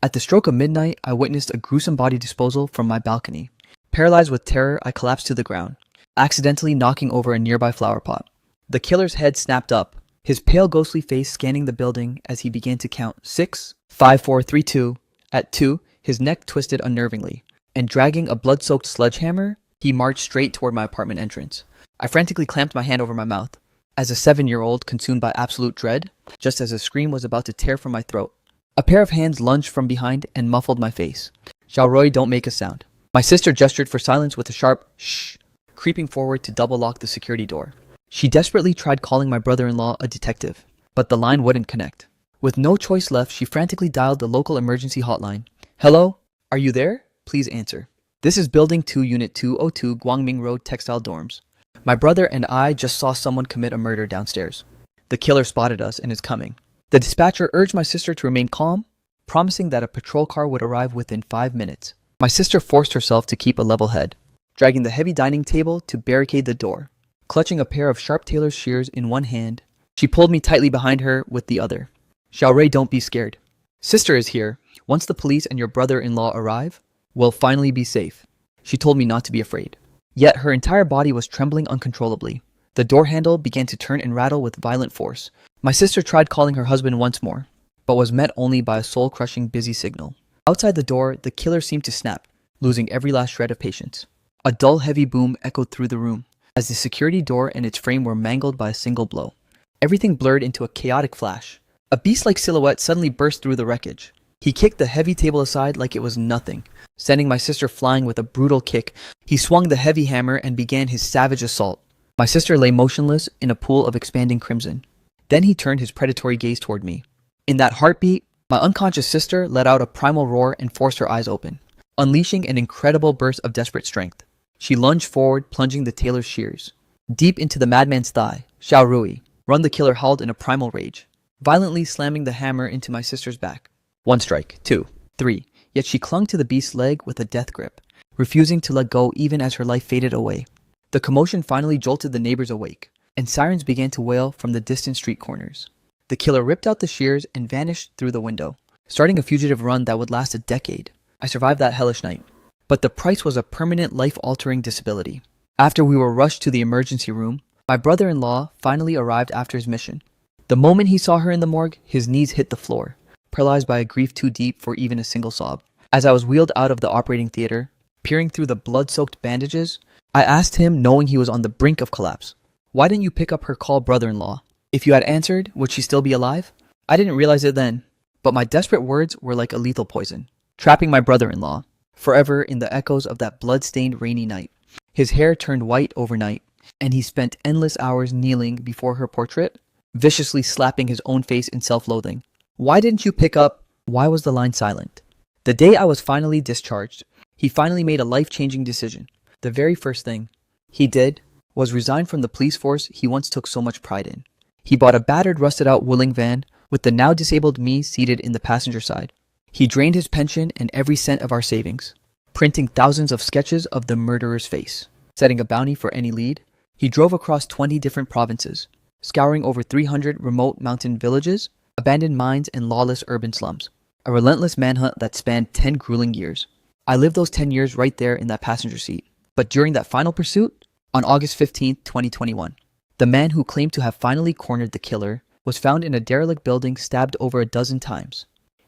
At the stroke of midnight, I witnessed a gruesome body disposal from my balcony. Paralyzed with terror, I collapsed to the ground, accidentally knocking over a nearby flower pot. The killer's head snapped up, his pale ghostly face scanning the building as he began to count 6, 5, 4, 3, 2. At 2, his neck twisted unnervingly, and dragging a blood-soaked sledgehammer, he marched straight toward my apartment entrance. I frantically clamped my hand over my mouth, as a 7-year-old consumed by absolute dread, just as a scream was about to tear from my throat. A pair of hands lunged from behind and muffled my face. "Xiaorui, don't make a sound." My sister gestured for silence with a sharp shh, creeping forward to double-lock the security door. She desperately tried calling my brother-in-law a detective, but the line wouldn't connect. With no choice left, she frantically dialed the local emergency hotline. "Hello? Are you there? Please answer. This is Building 2, Unit 202, Guangming Road Textile Dorms. My brother and I just saw someone commit a murder downstairs. The killer spotted us and is coming." The dispatcher urged my sister to remain calm, promising that a patrol car would arrive within 5 minutes. My sister forced herself to keep a level head, dragging the heavy dining table to barricade the door. Clutching a pair of sharp tailor's shears in one hand, she pulled me tightly behind her with the other. "Xiaorui, don't be scared. Sister is here. Once the police and your brother-in-law arrive, we'll finally be safe." She told me not to be afraid. Yet her entire body was trembling uncontrollably. The door handle began to turn and rattle with violent force. My sister tried calling her husband once more, but was met only by a soul-crushing busy signal. Outside the door, the killer seemed to snap, losing every last shred of patience. A dull, heavy boom echoed through the room, as the security door and its frame were mangled by a single blow. Everything blurred into a chaotic flash. A beast-like silhouette suddenly burst through the wreckage. He kicked the heavy table aside like it was nothing, sending my sister flying with a brutal kick. He swung the heavy hammer and began his savage assault. My sister lay motionless in a pool of expanding crimson. Then he turned his predatory gaze toward me. In that heartbeat, my unconscious sister let out a primal roar and forced her eyes open, unleashing an incredible burst of desperate strength. She lunged forward, plunging the tailor's shears deep into the madman's thigh. "Xiaorui, run!" the killer howled in a primal rage, violently slamming the hammer into my sister's back. 1 strike, 2, 3. Yet she clung to the beast's leg with a death grip, refusing to let go even as her life faded away. The commotion finally jolted the neighbors awake, and sirens began to wail from the distant street corners. The killer ripped out the shears and vanished through the window, starting a fugitive run that would last a decade. I survived that hellish night, but the price was a permanent life-altering disability. After we were rushed to the emergency room, my brother-in-law finally arrived after his mission. The moment he saw her in the morgue, his knees hit the floor, paralyzed by a grief too deep for even a single sob. As I was wheeled out of the operating theater, peering through the blood-soaked bandages, I asked him, knowing he was on the brink of collapse, "Why didn't you pick up her call, brother-in-law? If you had answered, would she still be alive?" I didn't realize it then, but my desperate words were like a lethal poison, trapping my brother-in-law forever in the echoes of that blood-stained rainy night. His hair turned white overnight, and he spent endless hours kneeling before her portrait, viciously slapping his own face in self-loathing. "Why didn't you pick up?" Why was the line silent? The day I was finally discharged, he finally made a life-changing decision. The very first thing he did was resign from the police force he once took so much pride in. He bought a battered, rusted-out Wuling van with the now disabled me seated in the passenger side. He drained his pension and every cent of our savings, printing thousands of sketches of the murderer's face. Setting a bounty for any lead, he drove across 20 different provinces, scouring over 300 remote mountain villages, abandoned mines, and lawless urban slums. A relentless manhunt that spanned 10 grueling years. I lived those 10 years right there in that passenger seat. But during that final pursuit, on August 15th, 2021, the man who claimed to have finally cornered the killer was found in a derelict building, stabbed over a dozen times.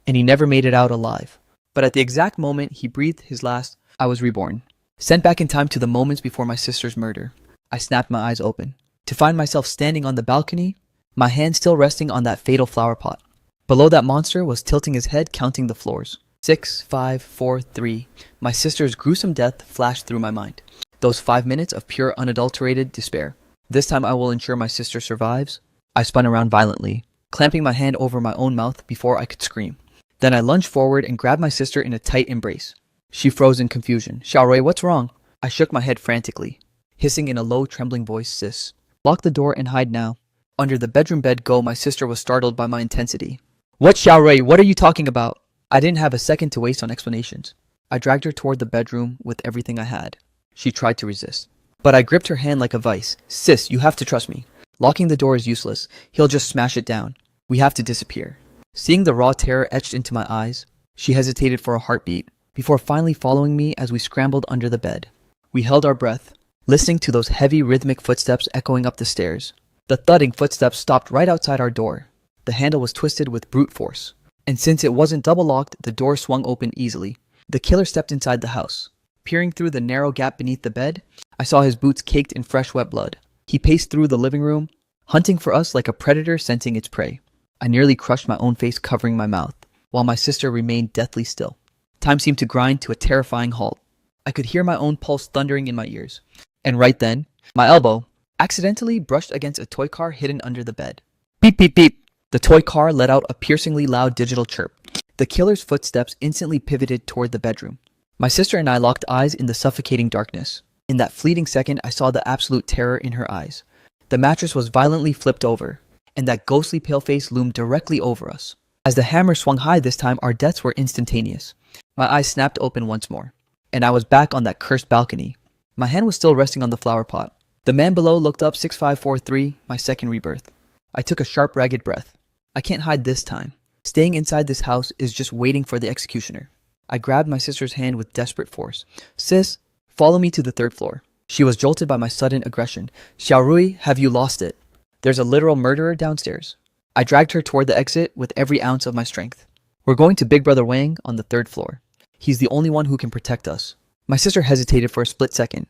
And he never made it out alive. But at the exact moment he breathed his last, I was reborn. Sent back in time to the moments before my sister's murder. I snapped my eyes open, to find myself standing on the balcony, my hand still resting on that fatal flower pot. Below that monster was tilting his head, counting the floors. 6, 5, 4, 3. My sister's gruesome death flashed through my mind. Those 5 minutes of pure, unadulterated despair. This time I will ensure my sister survives. I spun around violently, clamping my hand over my own mouth before I could scream. Then I lunged forward and grabbed my sister in a tight embrace. She froze in confusion. "Xiaorui, what's wrong?" I shook my head frantically, hissing in a low, trembling voice, "Sis, lock the door and hide now." Under the bedroom bed my sister was startled by my intensity. "What, Xiaorui? What are you talking about?" I didn't have a second to waste on explanations. I dragged her toward the bedroom with everything I had. She tried to resist, but I gripped her hand like a vice. "Sis, you have to trust me. Locking the door is useless. He'll just smash it down. We have to disappear." Seeing the raw terror etched into my eyes, She hesitated for a heartbeat, before finally following me as we scrambled under the bed. We held our breath, listening to those heavy rhythmic footsteps echoing up the stairs. The thudding footsteps stopped right outside our door. The handle was twisted with brute force, and since it wasn't double locked, the door swung open easily. The killer stepped inside the house. Peering through the narrow gap beneath the bed, I saw his boots caked in fresh wet blood. He paced through the living room, hunting for us like a predator scenting its prey. I nearly crushed my own face covering my mouth, while my sister remained deathly still. Time seemed to grind to a terrifying halt. I could hear my own pulse thundering in my ears. And right then, my elbow accidentally brushed against a toy car hidden under the bed. Beep, beep, beep. The toy car let out a piercingly loud digital chirp. The killer's footsteps instantly pivoted toward the bedroom. My sister and I locked eyes in the suffocating darkness. In that fleeting second, I saw the absolute terror in her eyes. The mattress was violently flipped over, and that ghostly pale face loomed directly over us. As the hammer swung high this time, our deaths were instantaneous. My eyes snapped open once more, and I was back on that cursed balcony. My hand was still resting on the flower pot. The man below looked up 6543, my second rebirth. I took a sharp, ragged breath. I can't hide this time. Staying inside this house is just waiting for the executioner. I grabbed my sister's hand with desperate force. Sis, follow me to the third floor. She was jolted by my sudden aggression. Xiaorui, have you lost it? There's a literal murderer downstairs. I dragged her toward the exit with every ounce of my strength. We're going to Big Brother Wang on the third floor. He's the only one who can protect us. My sister hesitated for a split second,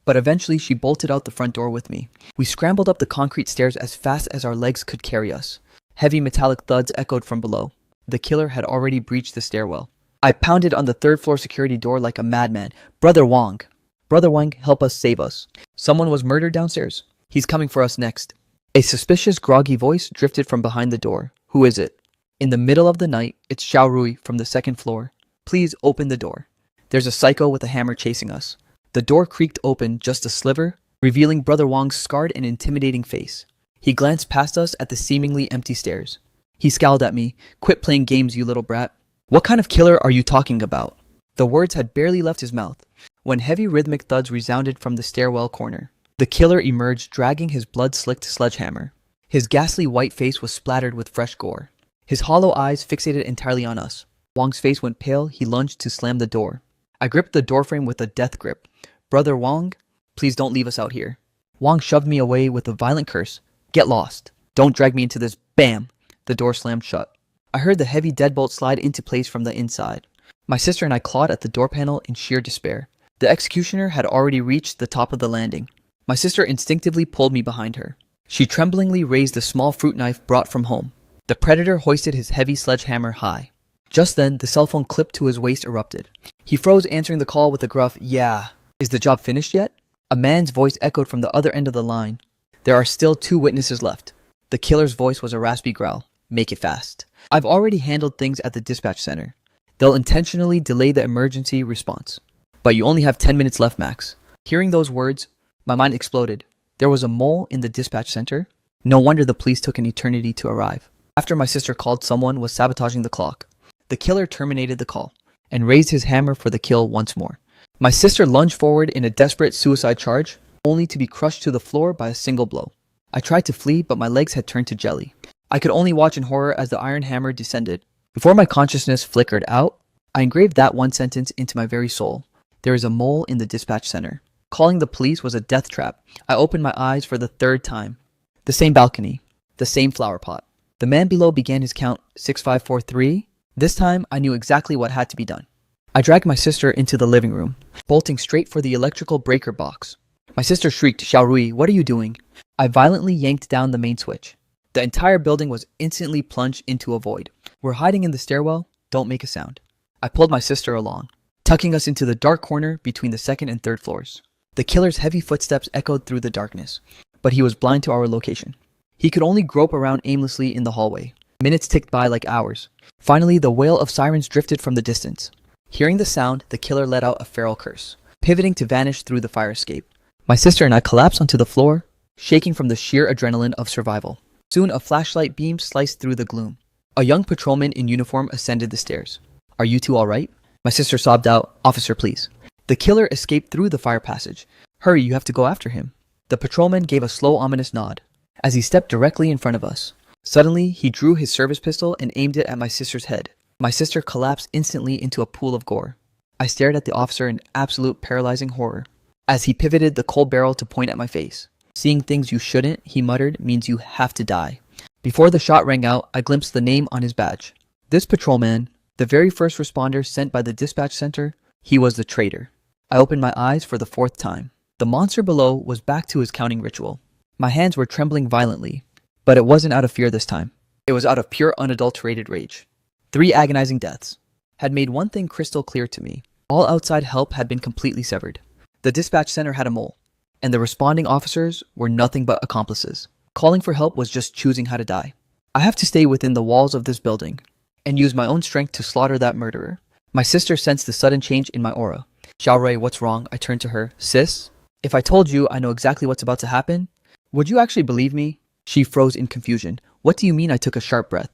but eventually she bolted out the front door with me. We scrambled up the concrete stairs as fast as our legs could carry us. Heavy metallic thuds echoed from below. The killer had already breached the stairwell. I pounded on the third floor security door like a madman. Brother Wang! Brother Wang, help us, save us. Someone was murdered downstairs. He's coming for us next. A suspicious, groggy voice drifted from behind the door. Who is it? In the middle of the night, it's Xiaorui from the second floor. Please open the door. There's a psycho with a hammer chasing us. The door creaked open just a sliver, revealing Brother Wang's scarred and intimidating face. He glanced past us at the seemingly empty stairs. He scowled at me. Quit playing games, you little brat. What kind of killer are you talking about? The words had barely left his mouth when heavy rhythmic thuds resounded from the stairwell corner. The killer emerged, dragging his blood-slicked sledgehammer. His ghastly white face was splattered with fresh gore. His hollow eyes fixated entirely on us. Wang's face went pale. He lunged to slam the door. I gripped the doorframe with a death grip. Brother Wang, please don't leave us out here. Wang shoved me away with a violent curse. Get lost. Don't drag me into this. Bam! The door slammed shut. I heard the heavy deadbolt slide into place from the inside. My sister and I clawed at the door panel in sheer despair. The executioner had already reached the top of the landing. My sister instinctively pulled me behind her. She tremblingly raised the small fruit knife brought from home. The predator hoisted his heavy sledgehammer high. Just then, the cell phone clipped to his waist erupted. He froze, answering the call with a gruff, "Yeah. Is the job finished yet?" A man's voice echoed from the other end of the line. There are still 2 witnesses left. The killer's voice was a raspy growl. Make it fast. I've already handled things at the dispatch center. They'll intentionally delay the emergency response. But you only have 10 minutes left, Max. Hearing those words, my mind exploded. There was a mole in the dispatch center. No wonder the police took an eternity to arrive. After my sister called, someone was sabotaging the clock. The killer terminated the call and raised his hammer for the kill once more. My sister lunged forward in a desperate suicide charge, only to be crushed to the floor by a single blow. I tried to flee, but my legs had turned to jelly. I could only watch in horror as the iron hammer descended. Before my consciousness flickered out, I engraved that one sentence into my very soul. There is a mole in the dispatch center. Calling the police was a death trap. I opened my eyes for the 3rd time. The same balcony. The same flower pot. The man below began his count 6543. This time, I knew exactly what had to be done. I dragged my sister into the living room, bolting straight for the electrical breaker box. My sister shrieked, "Xiaorui, what are you doing?" I violently yanked down the main switch. The entire building was instantly plunged into a void. We're hiding in the stairwell. Don't make a sound. I pulled my sister along, tucking us into the dark corner between the 2nd and 3rd floors. The killer's heavy footsteps echoed through the darkness, but he was blind to our location. He could only grope around aimlessly in the hallway. Minutes ticked by like hours. Finally, the wail of sirens drifted from the distance. Hearing the sound, the killer let out a feral curse, pivoting to vanish through the fire escape. My sister and I collapsed onto the floor, shaking from the sheer adrenaline of survival. Soon, a flashlight beam sliced through the gloom. A young patrolman in uniform ascended the stairs. "Are you two all right?" My sister sobbed out, "Officer, please." The killer escaped through the fire passage. "Hurry, you have to go after him." The patrolman gave a slow, ominous nod as he stepped directly in front of us. Suddenly, he drew his service pistol and aimed it at my sister's head. My sister collapsed instantly into a pool of gore. I stared at the officer in absolute paralyzing horror as he pivoted the cold barrel to point at my face. Seeing things you shouldn't, he muttered, means you have to die. Before the shot rang out, I glimpsed the name on his badge. This patrolman, the very first responder sent by the dispatch center, he was the traitor. I opened my eyes for the fourth time. The monster below was back to his counting ritual. My hands were trembling violently, but it wasn't out of fear this time. It was out of pure unadulterated rage. 3 agonizing deaths had made one thing crystal clear to me. All outside help had been completely severed. The dispatch center had a mole, and the responding officers were nothing but accomplices. Calling for help was just choosing how to die. I have to stay within the walls of this building and use my own strength to slaughter that murderer. My sister sensed the sudden change in my aura. Xiaorui, what's wrong? I turned to her. Sis, if I told you I know exactly what's about to happen, would you actually believe me? She froze in confusion. What do you mean? I took a sharp breath.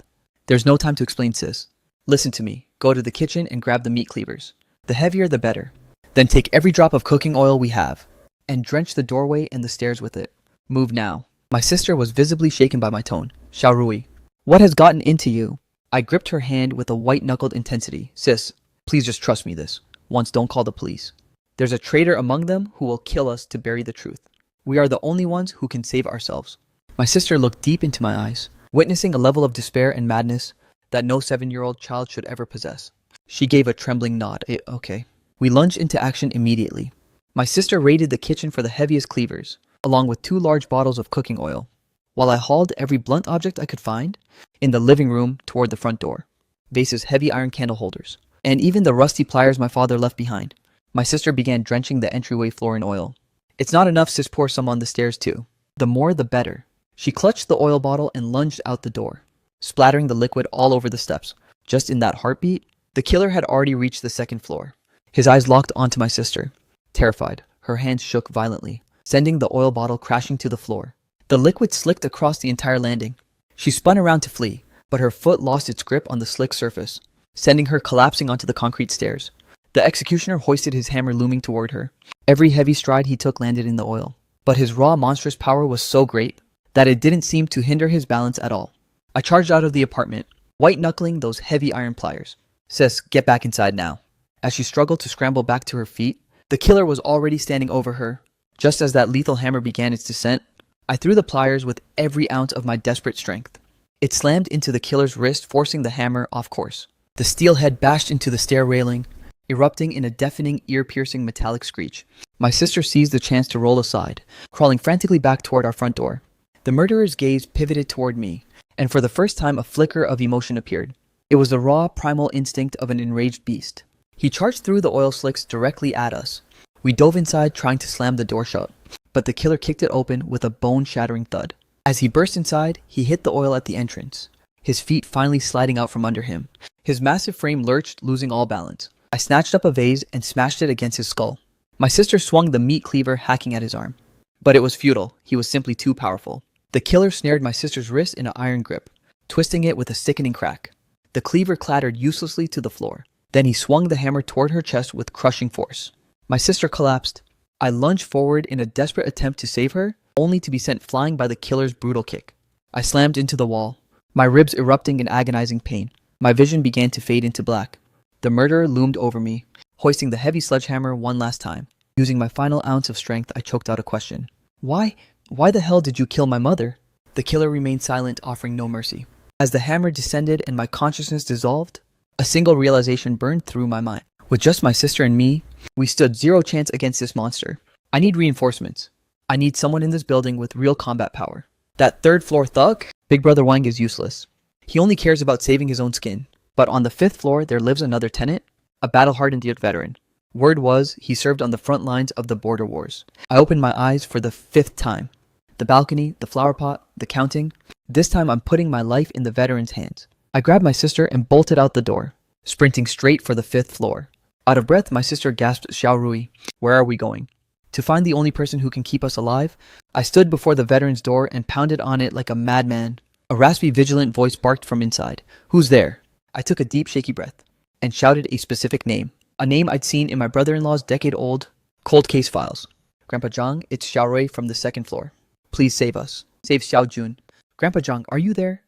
There's no time to explain, sis. Listen to me. Go to the kitchen and grab the meat cleavers. The heavier, the better. Then take every drop of cooking oil we have and drench the doorway and the stairs with it. Move now. My sister was visibly shaken by my tone. Xiaorui, what has gotten into you? I gripped her hand with a white-knuckled intensity. Sis, please just trust me this. Once, don't call the police. There's a traitor among them who will kill us to bury the truth. We are the only ones who can save ourselves. My sister looked deep into my eyes, witnessing a level of despair and madness that no 7-year-old child should ever possess. She gave a trembling nod. Okay. We lunged into action immediately. My sister raided the kitchen for the heaviest cleavers, along with 2 large bottles of cooking oil, while I hauled every blunt object I could find in the living room toward the front door. Vases, heavy iron candle holders, and even the rusty pliers my father left behind. My sister began drenching the entryway floor in oil. It's not enough, sis, pour some on the stairs too. The more the better. She clutched the oil bottle and lunged out the door, splattering the liquid all over the steps. Just in that heartbeat, the killer had already reached the 2nd floor. His eyes locked onto my sister. Terrified, her hands shook violently, sending the oil bottle crashing to the floor. The liquid slicked across the entire landing. She spun around to flee, but her foot lost its grip on the slick surface, sending her collapsing onto the concrete stairs. The executioner hoisted his hammer, looming toward her. Every heavy stride he took landed in the oil, but his raw, monstrous power was so great that it didn't seem to hinder his balance at all. I charged out of the apartment, white-knuckling those heavy iron pliers. Sis, get back inside now. As she struggled to scramble back to her feet, the killer was already standing over her. Just as that lethal hammer began its descent, I threw the pliers with every ounce of my desperate strength. It slammed into the killer's wrist, forcing the hammer off course. The steel head bashed into the stair railing, erupting in a deafening, ear-piercing metallic screech. My sister seized the chance to roll aside, crawling frantically back toward our front door. The murderer's gaze pivoted toward me, and for the first time a flicker of emotion appeared. It was the raw, primal instinct of an enraged beast. He charged through the oil slicks directly at us. We dove inside, trying to slam the door shut, but the killer kicked it open with a bone-shattering thud. As he burst inside, he hit the oil at the entrance, his feet finally sliding out from under him. His massive frame lurched, losing all balance. I snatched up a vase and smashed it against his skull. My sister swung the meat cleaver, hacking at his arm. But it was futile. He was simply too powerful. The killer snared my sister's wrist in an iron grip, twisting it with a sickening crack. The cleaver clattered uselessly to the floor. Then he swung the hammer toward her chest with crushing force. My sister collapsed. I lunged forward in a desperate attempt to save her, only to be sent flying by the killer's brutal kick. I slammed into the wall, my ribs erupting in agonizing pain. My vision began to fade into black. The murderer loomed over me, hoisting the heavy sledgehammer one last time. Using my final ounce of strength, I choked out a question. Why the hell did you kill my mother? The killer remained silent, offering no mercy. As the hammer descended and my consciousness dissolved, a single realization burned through my mind. With just my sister and me, we stood zero chance against this monster. I need reinforcements. I need someone in this building with real combat power. That 3rd floor thug, Big Brother Wang, is useless. He only cares about saving his own skin. But on the 5th floor, there lives another tenant, a battle-hardened veteran. Word was he served on the front lines of the border wars. I opened my eyes for the 5th time. The balcony, the flower pot, the counting. This time I'm putting my life in the veteran's hands. I grabbed my sister and bolted out the door, sprinting straight for the 5th floor. Out of breath, my sister gasped, Xiaorui, where are we going? To find the only person who can keep us alive, I stood before the veteran's door and pounded on it like a madman. A raspy, vigilant voice barked from inside. Who's there? I took a deep, shaky breath and shouted a specific name. A name I'd seen in my brother-in-law's decade-old cold case files. Grandpa Zhang, it's Xiaorui from the 2nd floor. Please save us. Save Xiao Jun. Grandpa Zhang, are you there?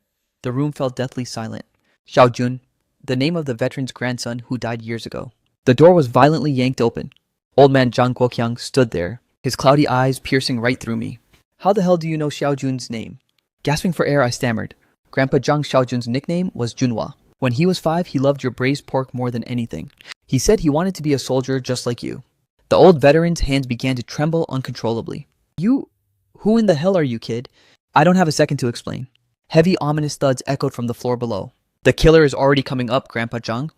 The room fell deathly silent. Xiao Jun, the name of the veteran's grandson who died years ago. The door was violently yanked open. Old man Zhang Guoqiang stood there, his cloudy eyes piercing right through me. How the hell do you know Xiaojun's name? Gasping for air, I stammered. Grandpa Zhang Xiaojun's nickname was Junhua. When he was 5, he loved your braised pork more than anything. He said he wanted to be a soldier just like you. The old veteran's hands began to tremble uncontrollably. Who in the hell are you, kid? I don't have a second to explain. Heavy, ominous thuds echoed from the floor below. The killer is already coming up, Grandpa Zhang.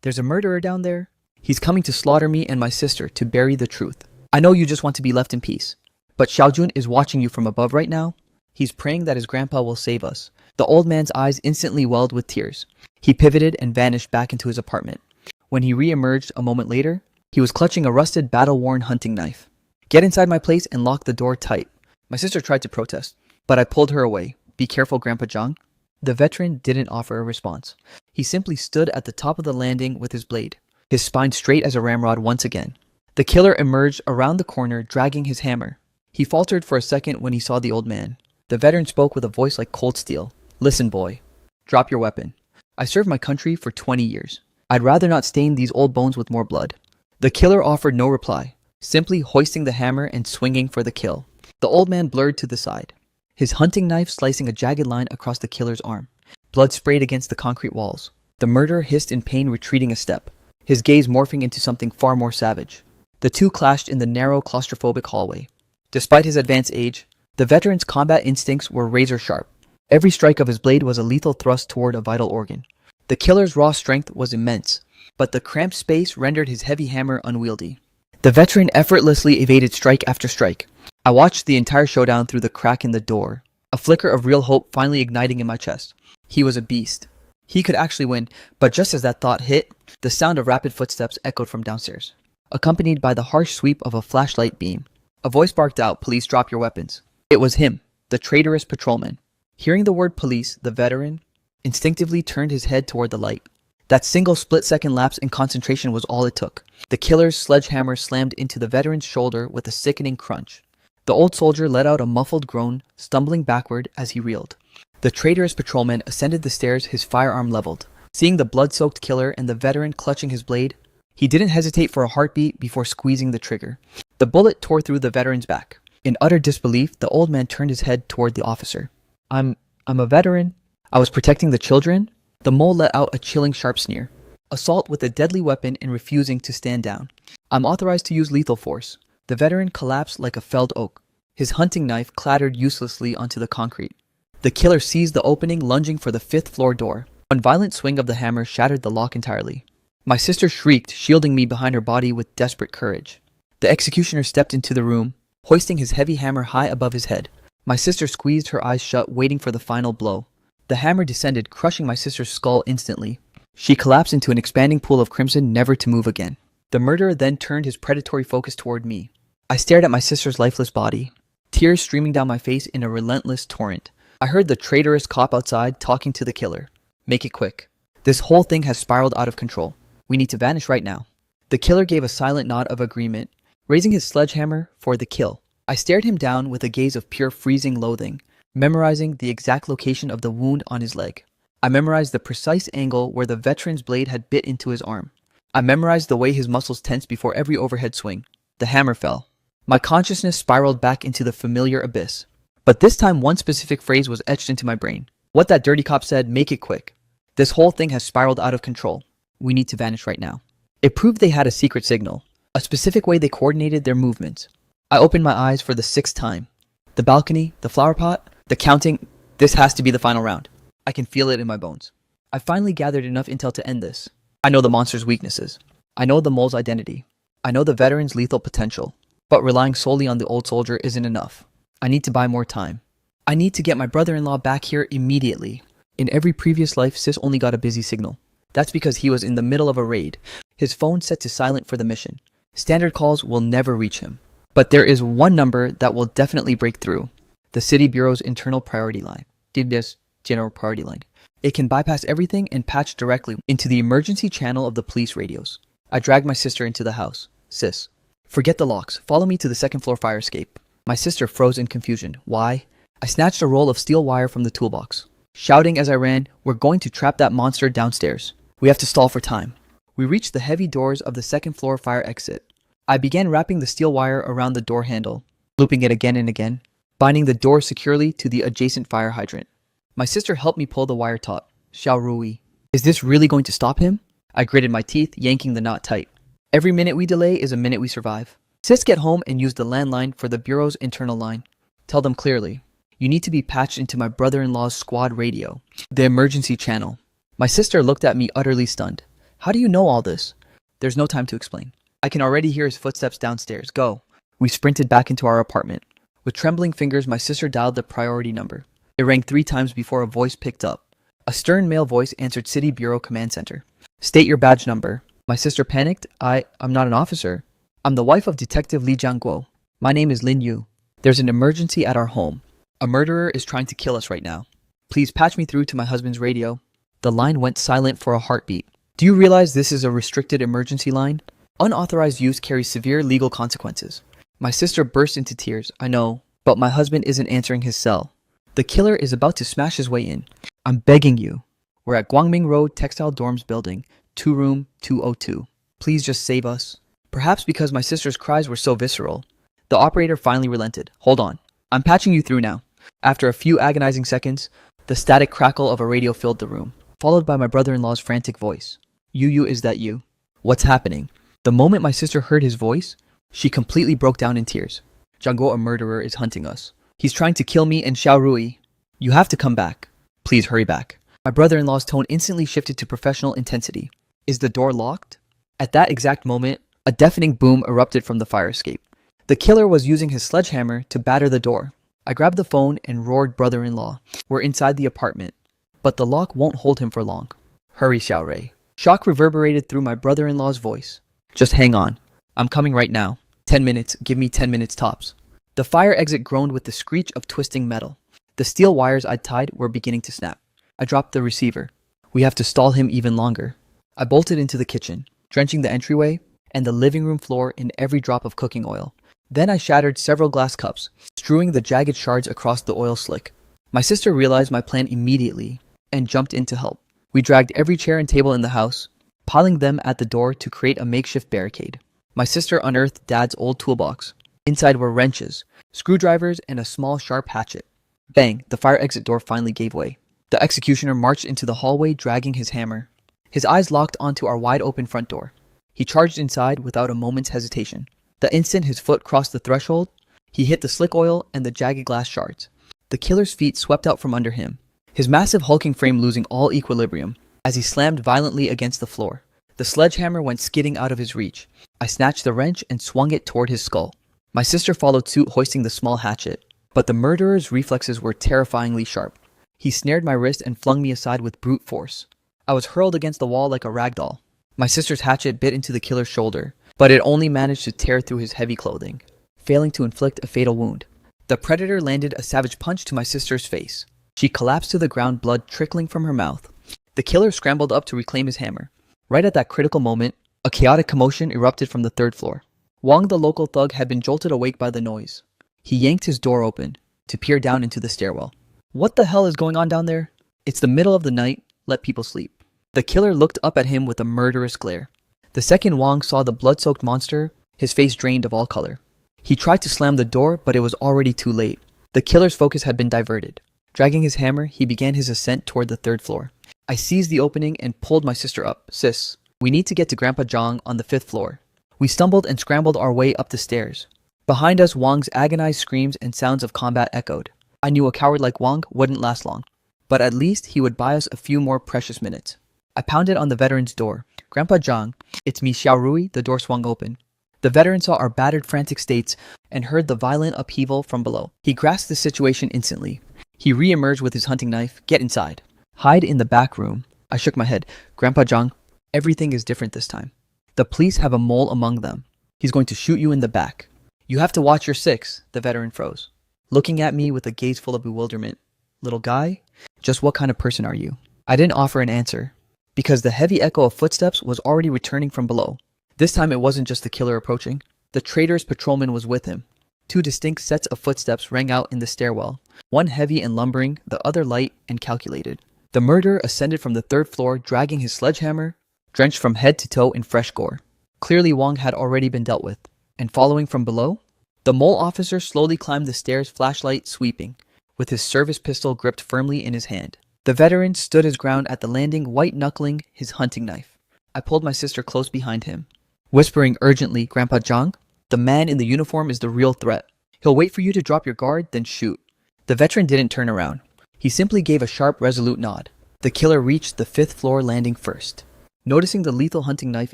There's a murderer down there. He's coming to slaughter me and my sister to bury the truth. I know you just want to be left in peace. But Xiaojun is watching you from above right now. He's praying that his grandpa will save us. The old man's eyes instantly welled with tears. He pivoted and vanished back into his apartment. When he re-emerged a moment later, he was clutching a rusted, battle-worn hunting knife. Get inside my place and lock the door tight. My sister tried to protest, but I pulled her away. Be careful, Grandpa Zhang. The veteran didn't offer a response. He simply stood at the top of the landing with his blade, his spine straight as a ramrod once again. The killer emerged around the corner, dragging his hammer. He faltered for a second when he saw the old man. The veteran spoke with a voice like cold steel. Listen, boy. Drop your weapon. I served my country for 20 years. I'd rather not stain these old bones with more blood. The killer offered no reply, simply hoisting the hammer and swinging for the kill. The old man blurred to the side, his hunting knife slicing a jagged line across the killer's arm. Blood sprayed against the concrete walls. The murderer hissed in pain, retreating a step, his gaze morphing into something far more savage. The two clashed in the narrow, claustrophobic hallway. Despite his advanced age, the veteran's combat instincts were razor sharp. Every strike of his blade was a lethal thrust toward a vital organ. The killer's raw strength was immense, but the cramped space rendered his heavy hammer unwieldy. The veteran effortlessly evaded strike after strike. I watched the entire showdown through the crack in the door, a flicker of real hope finally igniting in my chest. He was a beast. He could actually win, but just as that thought hit, the sound of rapid footsteps echoed from downstairs, accompanied by the harsh sweep of a flashlight beam. A voice barked out, "Police, drop your weapons." It was him, the traitorous patrolman. Hearing the word police, the veteran instinctively turned his head toward the light. That single split-second lapse in concentration was all it took. The killer's sledgehammer slammed into the veteran's shoulder with a sickening crunch. The old soldier let out a muffled groan, stumbling backward as he reeled. The traitorous patrolman ascended the stairs, his firearm leveled. Seeing the blood-soaked killer and the veteran clutching his blade, he didn't hesitate for a heartbeat before squeezing the trigger. The bullet tore through the veteran's back. In utter disbelief, the old man turned his head toward the officer. I'm a veteran. I was protecting the children." The mole let out a chilling sharp sneer. Assault with a deadly weapon and refusing to stand down. "I'm authorized to use lethal force." The veteran collapsed like a felled oak. His hunting knife clattered uselessly onto the concrete. The killer seized the opening, lunging for the 5th-floor door. One violent swing of the hammer shattered the lock entirely. My sister shrieked, shielding me behind her body with desperate courage. The executioner stepped into the room, hoisting his heavy hammer high above his head. My sister squeezed her eyes shut, waiting for the final blow. The hammer descended, crushing my sister's skull instantly. She collapsed into an expanding pool of crimson, never to move again. The murderer then turned his predatory focus toward me. I stared at my sister's lifeless body, tears streaming down my face in a relentless torrent. I heard the traitorous cop outside talking to the killer. "Make it quick. This whole thing has spiraled out of control. We need to vanish right now." The killer gave a silent nod of agreement, raising his sledgehammer for the kill. I stared him down with a gaze of pure freezing loathing, memorizing the exact location of the wound on his leg. I memorized the precise angle where the veteran's blade had bit into his arm. I memorized the way his muscles tensed before every overhead swing. The hammer fell. My consciousness spiraled back into the familiar abyss. But this time one specific phrase was etched into my brain. What that dirty cop said, "Make it quick. This whole thing has spiraled out of control. We need to vanish right now." It proved they had a secret signal, a specific way they coordinated their movements. I opened my eyes for the 6th time. The balcony, the flower pot, the counting. This has to be the final round. I can feel it in my bones. I finally gathered enough intel to end this. I know the monster's weaknesses. I know the mole's identity. I know the veteran's lethal potential. But relying solely on the old soldier isn't enough. I need to buy more time. I need to get my brother-in-law back here immediately. In every previous life, Sis only got a busy signal. That's because he was in the middle of a raid, his phone set to silent for the mission. Standard calls will never reach him. But there is one number that will definitely break through. The City Bureau's internal priority line. DBS general priority line. It can bypass everything and patch directly into the emergency channel of the police radios. I dragged my sister into the house. "Sis, forget the locks. Follow me to the 2nd-floor fire escape." My sister froze in confusion. "Why?" I snatched a roll of steel wire from the toolbox, shouting as I ran, "We're going to trap that monster downstairs." We have to stall for time. We reached the heavy doors of the second floor fire exit. I began wrapping the steel wire around the door handle, looping it again and again, binding the door securely to the adjacent fire hydrant. My sister helped me pull the wire taut. Xiao Rui. Is this really going to stop him? I gritted my teeth, yanking the knot tight. Every minute we delay is a minute we survive. Sis, get home and use the landline for the Bureau's internal line. Tell them clearly. You need to be patched into my brother-in-law's squad radio, the emergency channel. My sister looked at me utterly stunned. How do you know all this? There's no time to explain. I can already hear his footsteps downstairs. Go. We sprinted back into our apartment. With trembling fingers, my sister dialed the priority number. It rang 3 times before a voice picked up. A stern male voice answered City Bureau Command Center. State your badge number. My sister panicked. I'm not an officer. I'm the wife of Detective Li Jiangguo. My name is Lin Yu. There's an emergency at our home. A murderer is trying to kill us right now. Please patch me through to my husband's radio. The line went silent for a heartbeat. Do you realize this is a restricted emergency line? Unauthorized use carries severe legal consequences. My sister burst into tears. I know, but my husband isn't answering his cell. The killer is about to smash his way in. I'm begging you. We're at Guangming Road Textile Dorms building, 2-room 202. Please just save us. Perhaps because my sister's cries were so visceral, the operator finally relented. Hold on. I'm patching you through now. After a few agonizing seconds, the static crackle of a radio filled the room, followed by my brother-in-law's frantic voice. Yu, is that you? What's happening? The moment my sister heard his voice, she completely broke down in tears. Jiangguo, a murderer, is hunting us. He's trying to kill me and Xiao Rui. You have to come back. Please hurry back. My brother-in-law's tone instantly shifted to professional intensity. Is the door locked? At that exact moment, a deafening boom erupted from the fire escape. The killer was using his sledgehammer to batter the door. I grabbed the phone and roared, brother-in-law. We're inside the apartment. But the lock won't hold him for long. Hurry, Xiao Rui. Shock reverberated through my brother-in-law's voice. Just hang on. I'm coming right now. 10 minutes. Give me 10 minutes tops. The fire exit groaned with the screech of twisting metal. The steel wires I'd tied were beginning to snap. I dropped the receiver. We have to stall him even longer. I bolted into the kitchen, drenching the entryway and the living room floor in every drop of cooking oil. Then I shattered several glass cups, strewing the jagged shards across the oil slick. My sister realized my plan immediately and jumped in to help. We dragged every chair and table in the house, piling them at the door to create a makeshift barricade. My sister unearthed Dad's old toolbox. Inside were wrenches, screwdrivers, and a small sharp hatchet. Bang! The fire exit door finally gave way. The executioner marched into the hallway dragging his hammer. His eyes locked onto our wide-open front door. He charged inside without a moment's hesitation. The instant his foot crossed the threshold, he hit the slick oil and the jagged glass shards. The killer's feet swept out from under him, his massive hulking frame losing all equilibrium as he slammed violently against the floor. The sledgehammer went skidding out of his reach. I snatched the wrench and swung it toward his skull. My sister followed suit, hoisting the small hatchet, but the murderer's reflexes were terrifyingly sharp. He snared my wrist and flung me aside with brute force. I was hurled against the wall like a rag doll. My sister's hatchet bit into the killer's shoulder, but it only managed to tear through his heavy clothing, failing to inflict a fatal wound. The predator landed a savage punch to my sister's face. She collapsed to the ground, blood trickling from her mouth. The killer scrambled up to reclaim his hammer. Right at that critical moment, a chaotic commotion erupted from the 3rd floor. Wang, the local thug, had been jolted awake by the noise. He yanked his door open to peer down into the stairwell. What the hell is going on down there? It's the middle of the night. Let people sleep. The killer looked up at him with a murderous glare. The second Wang saw the blood-soaked monster, his face drained of all color. He tried to slam the door, but it was already too late. The killer's focus had been diverted. Dragging his hammer, he began his ascent toward the 3rd floor. I seized the opening and pulled my sister up. Sis, we need to get to Grandpa Zhang on the 5th floor. We stumbled and scrambled our way up the stairs. Behind us, Wang's agonized screams and sounds of combat echoed. I knew a coward like Wang wouldn't last long, but at least he would buy us a few more precious minutes. I pounded on the veteran's door. Grandpa Zhang, it's me, Xiao Rui. The door swung open. The veteran saw our battered, frantic states and heard the violent upheaval from below. He grasped the situation instantly. He re-emerged with his hunting knife. Get inside. Hide in the back room. I shook my head. Grandpa Zhang, everything is different this time. The police have a mole among them. He's going to shoot you in the back. You have to watch your 6, the veteran froze, looking at me with a gaze full of bewilderment. Little guy, just what kind of person are you? I didn't offer an answer, because the heavy echo of footsteps was already returning from below. This time it wasn't just the killer approaching. The traitor's patrolman was with him. 2 distinct sets of footsteps rang out in the stairwell, one heavy and lumbering, the other light and calculated. The murderer ascended from the third floor, dragging his sledgehammer, drenched from head to toe in fresh gore. Clearly Wong had already been dealt with. And following from below, the mole officer slowly climbed the stairs, flashlight sweeping, with his service pistol gripped firmly in his hand. The veteran stood his ground at the landing, white-knuckling his hunting knife. I pulled my sister close behind him, whispering urgently, "Grandpa Zhang, the man in the uniform is the real threat. He'll wait for you to drop your guard, then shoot." The veteran didn't turn around. He simply gave a sharp, resolute nod. The killer reached the fifth floor landing first. Noticing the lethal hunting knife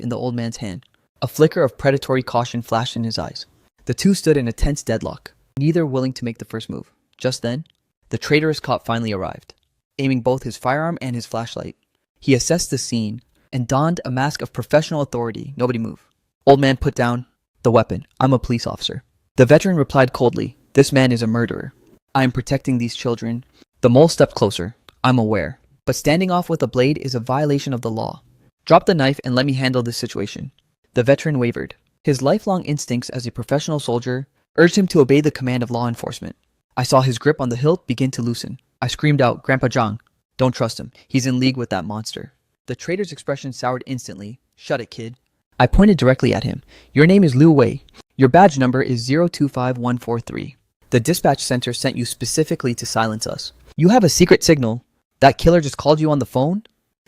in the old man's hand, a flicker of predatory caution flashed in his eyes. The two stood in a tense deadlock, neither willing to make the first move. Just then, the traitorous cop finally arrived, aiming both his firearm and his flashlight. He assessed the scene and donned a mask of professional authority. "Nobody move." Old man put down the weapon. "I'm a police officer." The veteran replied coldly, "This man is a murderer. I am protecting these children." The mole stepped closer. "I'm aware. But standing off with a blade is a violation of the law. Drop the knife and let me handle this situation." The veteran wavered. His lifelong instincts as a professional soldier urged him to obey the command of law enforcement. I saw his grip on the hilt begin to loosen. I screamed out, "Grandpa Zhang, don't trust him. He's in league with that monster." The traitor's expression soured instantly. "Shut it, kid." I pointed directly at him. "Your name is Liu Wei. Your badge number is 025143. The dispatch center sent you specifically to silence us. You have a secret signal. That killer just called you on the phone?"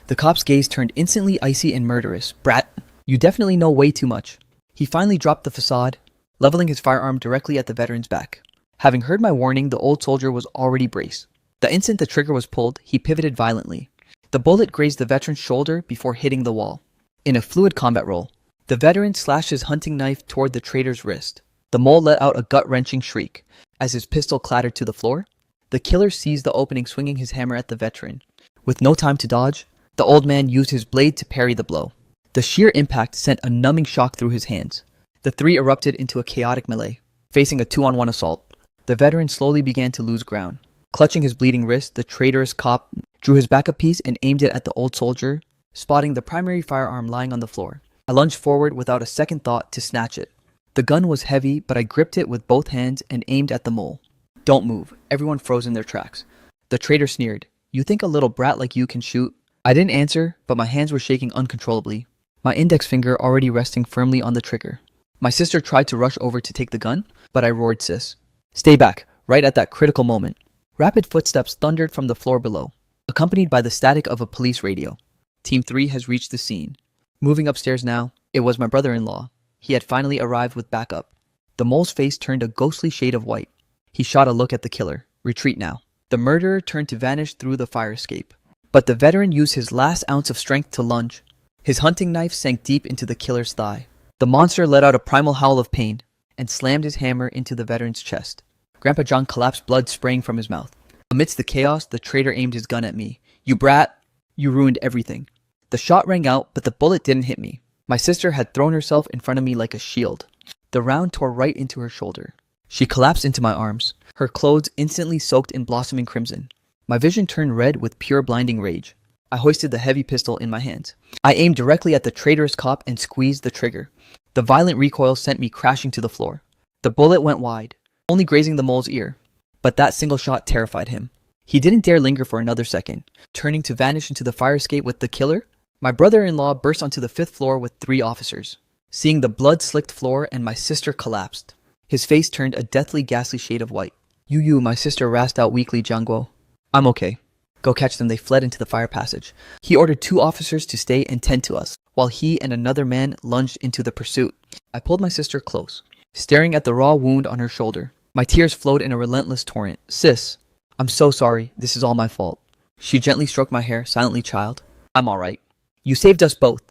The cop's gaze turned instantly icy and murderous. "Brat, you definitely know way too much." He finally dropped the facade, leveling his firearm directly at the veteran's back. Having heard my warning, the old soldier was already braced. The instant the trigger was pulled, he pivoted violently. The bullet grazed the veteran's shoulder before hitting the wall. In a fluid combat roll, the veteran slashed his hunting knife toward the traitor's wrist. The mole let out a gut-wrenching shriek as his pistol clattered to the floor. The killer seized the opening, swinging his hammer at the veteran. With no time to dodge, the old man used his blade to parry the blow. The sheer impact sent a numbing shock through his hands. The three erupted into a chaotic melee, facing a 2-on-1 assault. The veteran slowly began to lose ground. Clutching his bleeding wrist, the traitorous cop drew his backup piece and aimed it at the old soldier, spotting the primary firearm lying on the floor. I lunged forward without a second thought to snatch it. The gun was heavy, but I gripped it with both hands and aimed at the mole. "Don't move." Everyone froze in their tracks. The traitor sneered, "You think a little brat like you can shoot?" I didn't answer, but my hands were shaking uncontrollably, my index finger already resting firmly on the trigger. My sister tried to rush over to take the gun, but I roared, "Sis, stay back," right at that critical moment. Rapid footsteps thundered from the floor below, accompanied by the static of a police radio. Team 3 has reached the scene. Moving upstairs now, it was my brother-in-law. He had finally arrived with backup. The mole's face turned a ghostly shade of white. He shot a look at the killer. "Retreat now." The murderer turned to vanish through the fire escape. But the veteran used his last ounce of strength to lunge. His hunting knife sank deep into the killer's thigh. The monster let out a primal howl of pain and slammed his hammer into the veteran's chest. Grandpa John collapsed, blood spraying from his mouth. Amidst the chaos, the traitor aimed his gun at me. "You brat! You ruined everything." The shot rang out, but the bullet didn't hit me. My sister had thrown herself in front of me like a shield. The round tore right into her shoulder. She collapsed into my arms, her clothes instantly soaked in blossoming crimson. My vision turned red with pure blinding rage. I hoisted the heavy pistol in my hands. I aimed directly at the traitorous cop and squeezed the trigger. The violent recoil sent me crashing to the floor. The bullet went wide, only grazing the mole's ear. But that single shot terrified him. He didn't dare linger for another second, turning to vanish into the fire escape with the killer. My brother-in-law burst onto the 5th floor with 3 officers. Seeing the blood-slicked floor and my sister collapsed, his face turned a deathly ghastly shade of white. You, my sister rasped out weakly, "Jiangguo. I'm okay. Go catch them." They fled into the fire passage. He ordered 2 officers to stay and tend to us, while he and another man lunged into the pursuit. I pulled my sister close, staring at the raw wound on her shoulder. My tears flowed in a relentless torrent. "Sis, I'm so sorry. This is all my fault." She gently stroked my hair. "Silently, child. I'm all right. You saved us both."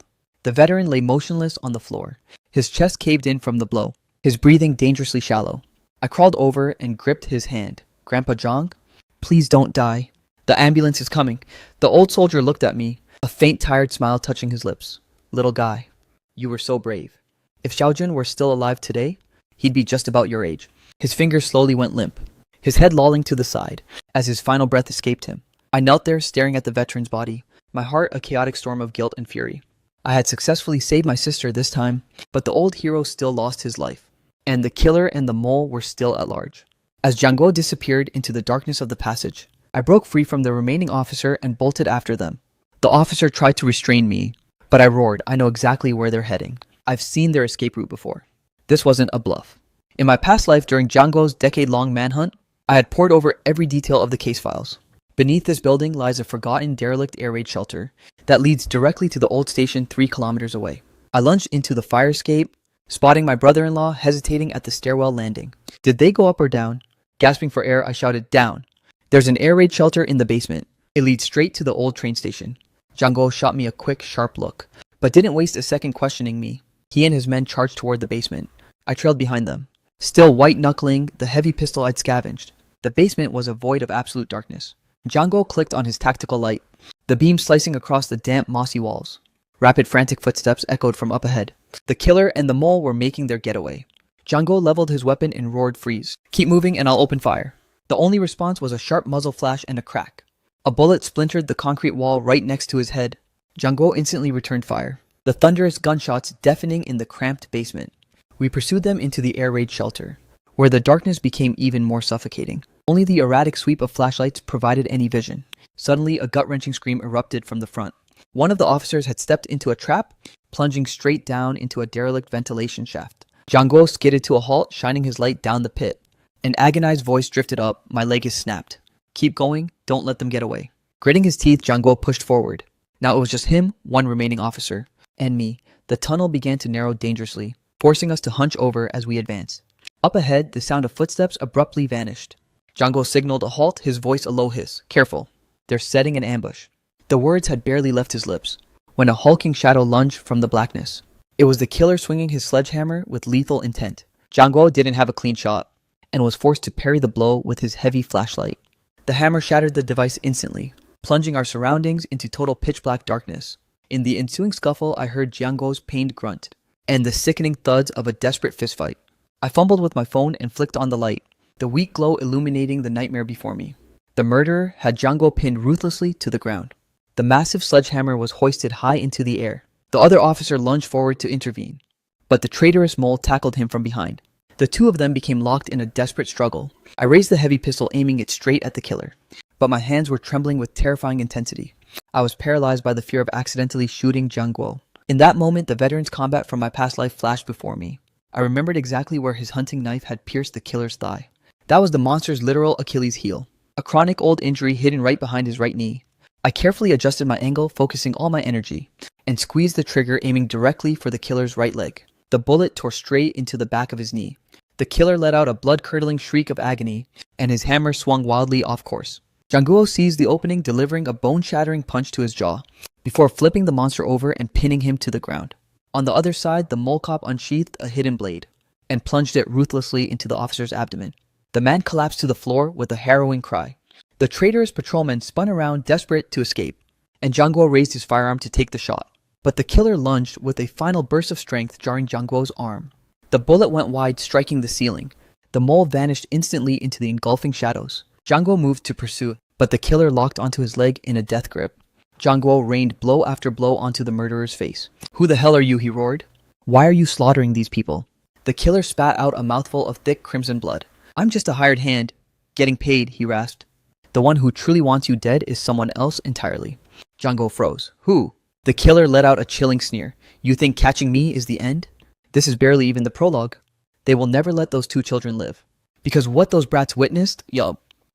The veteran lay motionless on the floor, his chest caved in from the blow, his breathing dangerously shallow. I crawled over and gripped his hand. "Grandpa Zhang, please don't die. The ambulance is coming." The old soldier looked at me, a faint tired smile touching his lips. "Little guy, you were so brave. If Xiaojun were still alive today, he'd be just about your age." His fingers slowly went limp, his head lolling to the side, as his final breath escaped him. I knelt there staring at the veteran's body, my heart a chaotic storm of guilt and fury. I had successfully saved my sister this time, but the old hero still lost his life, and the killer and the mole were still at large. As Jiangguo disappeared into the darkness of the passage, I broke free from the remaining officer and bolted after them. The officer tried to restrain me, but I roared, I know exactly where they're heading. I've seen their escape route before. This wasn't a bluff. In my past life during Django's decade-long manhunt, I had pored over every detail of the case files. Beneath this building lies a forgotten derelict air raid shelter that leads directly to the old station 3 kilometers away. I lunged into the fire escape, spotting my brother-in-law hesitating at the stairwell landing. Did they go up or down? Gasping for air, I shouted, down. There's an air raid shelter in the basement. It leads straight to the old train station. Django shot me a quick, sharp look, but didn't waste a second questioning me. He and his men charged toward the basement. I trailed behind them, still white-knuckling the heavy pistol I'd scavenged. The basement was a void of absolute darkness. Django clicked on his tactical light, the beam slicing across the damp, mossy walls. Rapid, frantic footsteps echoed from up ahead. The killer and the mole were making their getaway. Django leveled his weapon and roared, freeze. Keep moving and I'll open fire. The only response was a sharp muzzle flash and a crack. A bullet splintered the concrete wall right next to his head. Django instantly returned fire, the thunderous gunshots deafening in the cramped basement. We pursued them into the air raid shelter, where the darkness became even more suffocating. Only the erratic sweep of flashlights provided any vision. Suddenly, a gut-wrenching scream erupted from the front. One of the officers had stepped into a trap, plunging straight down into a derelict ventilation shaft. Django skidded to a halt, shining his light down the pit. An agonized voice drifted up, my leg is snapped. Keep going, don't let them get away. Gritting his teeth, Django pushed forward. Now it was just him, one remaining officer, and me. The tunnel began to narrow dangerously, forcing us to hunch over as we advanced. Up ahead, the sound of footsteps abruptly vanished. Django signaled a halt, his voice a low hiss. Careful, they're setting an ambush. The words had barely left his lips when a hulking shadow lunged from the blackness. It was the killer swinging his sledgehammer with lethal intent. Django didn't have a clean shot and was forced to parry the blow with his heavy flashlight. The hammer shattered the device instantly, plunging our surroundings into total pitch-black darkness. In the ensuing scuffle, I heard Django's pained grunt and the sickening thuds of a desperate fistfight. I fumbled with my phone and flicked on the light, the weak glow illuminating the nightmare before me. The murderer had Django pinned ruthlessly to the ground. The massive sledgehammer was hoisted high into the air. The other officer lunged forward to intervene, but the traitorous mole tackled him from behind. The two of them became locked in a desperate struggle. I raised the heavy pistol, aiming it straight at the killer, but my hands were trembling with terrifying intensity. I was paralyzed by the fear of accidentally shooting Django. In that moment, the veteran's combat from my past life flashed before me. I remembered exactly where his hunting knife had pierced the killer's thigh. That was the monster's literal Achilles heel, a chronic old injury hidden right behind his right knee. I carefully adjusted my angle, focusing all my energy, and squeezed the trigger, aiming directly for the killer's right leg. The bullet tore straight into the back of his knee. The killer let out a blood-curdling shriek of agony, and his hammer swung wildly off course. Django seized the opening, delivering a bone-shattering punch to his jaw, before flipping the monster over and pinning him to the ground. On the other side, the mole cop unsheathed a hidden blade, and plunged it ruthlessly into the officer's abdomen. The man collapsed to the floor with a harrowing cry. The traitorous patrolman spun around, desperate to escape, and Django raised his firearm to take the shot. But the killer lunged with a final burst of strength, jarring Django's arm. The bullet went wide, striking the ceiling. The mole vanished instantly into the engulfing shadows. Django moved to pursue, but the killer locked onto his leg in a death grip. Django rained blow after blow onto the murderer's face. "Who the hell are you?" he roared. "Why are you slaughtering these people?" The killer spat out a mouthful of thick crimson blood. "I'm just a hired hand, getting paid," he rasped. "The one who truly wants you dead is someone else entirely." Django froze. "Who?" The killer let out a chilling sneer. "You think catching me is the end? This is barely even the prologue. They will never let those 2 children live. Because what those brats witnessed,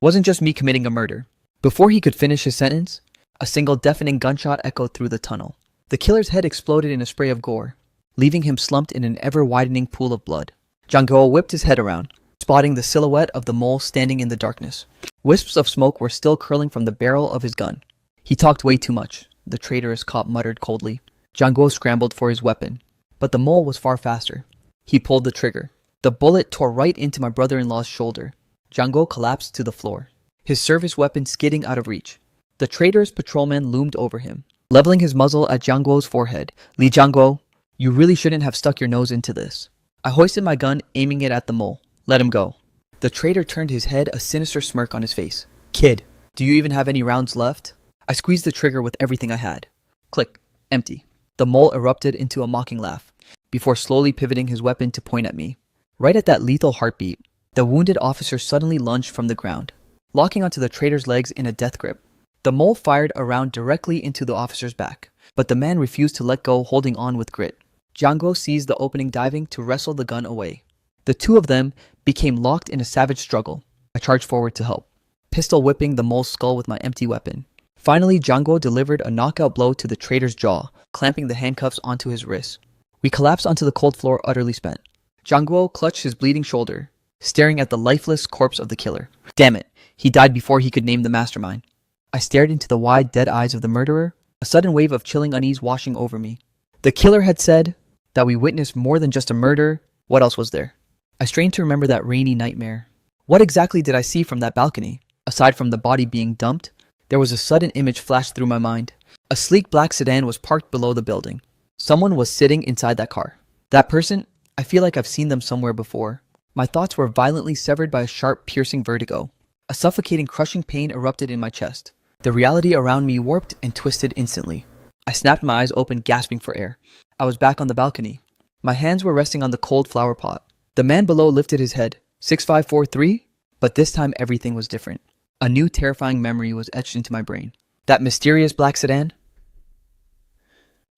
wasn't just me committing a murder." Before he could finish his sentence, a single deafening gunshot echoed through the tunnel. The killer's head exploded in a spray of gore, leaving him slumped in an ever-widening pool of blood. Django whipped his head around, spotting the silhouette of the mole standing in the darkness. Wisps of smoke were still curling from the barrel of his gun. "He talked way too much," the traitorous cop muttered coldly. Django scrambled for his weapon, but the mole was far faster. He pulled the trigger. The bullet tore right into my brother-in-law's shoulder. Django collapsed to the floor, his service weapon skidding out of reach. The traitorous patrolman loomed over him, leveling his muzzle at Django's forehead. "Li Django, you really shouldn't have stuck your nose into this." I hoisted my gun, aiming it at the mole. "Let him go." The traitor turned his head, a sinister smirk on his face. "Kid, do you even have any rounds left?" I squeezed the trigger with everything I had. Click. Empty. The mole erupted into a mocking laugh, before slowly pivoting his weapon to point at me. Right at that lethal heartbeat, the wounded officer suddenly lunged from the ground. locking onto the traitor's legs in a death grip. The mole fired a round directly into the officer's back, but the man refused to let go, holding on with grit. Jiangguo seized the opening, diving to wrestle the gun away. The two of them became locked in a savage struggle. I charged forward to help, pistol whipping the mole's skull with my empty weapon. Finally, Jiangguo delivered a knockout blow to the traitor's jaw, clamping the handcuffs onto his wrists. We collapsed onto the cold floor, utterly spent. Jiangguo clutched his bleeding shoulder, staring at the lifeless corpse of the killer. Damn it, he died before he could name the mastermind. I stared into the wide, dead eyes of the murderer, a sudden wave of chilling unease washing over me. The killer had said that we witnessed more than just a murder. What else was there? I strained to remember that rainy nightmare. What exactly did I see from that balcony? Aside from the body being dumped, there was a sudden image flashed through my mind. A sleek black sedan was parked below the building. Someone was sitting inside that car. That person, I feel like I've seen them somewhere before. My thoughts were violently severed by a sharp, piercing vertigo. A suffocating, crushing pain erupted in my chest. The reality around me warped and twisted instantly. I snapped my eyes open, gasping for air. I was back on the balcony. My hands were resting on the cold flower pot. The man below lifted his head. 6543? But this time everything was different. A new terrifying memory was etched into my brain. That mysterious black sedan,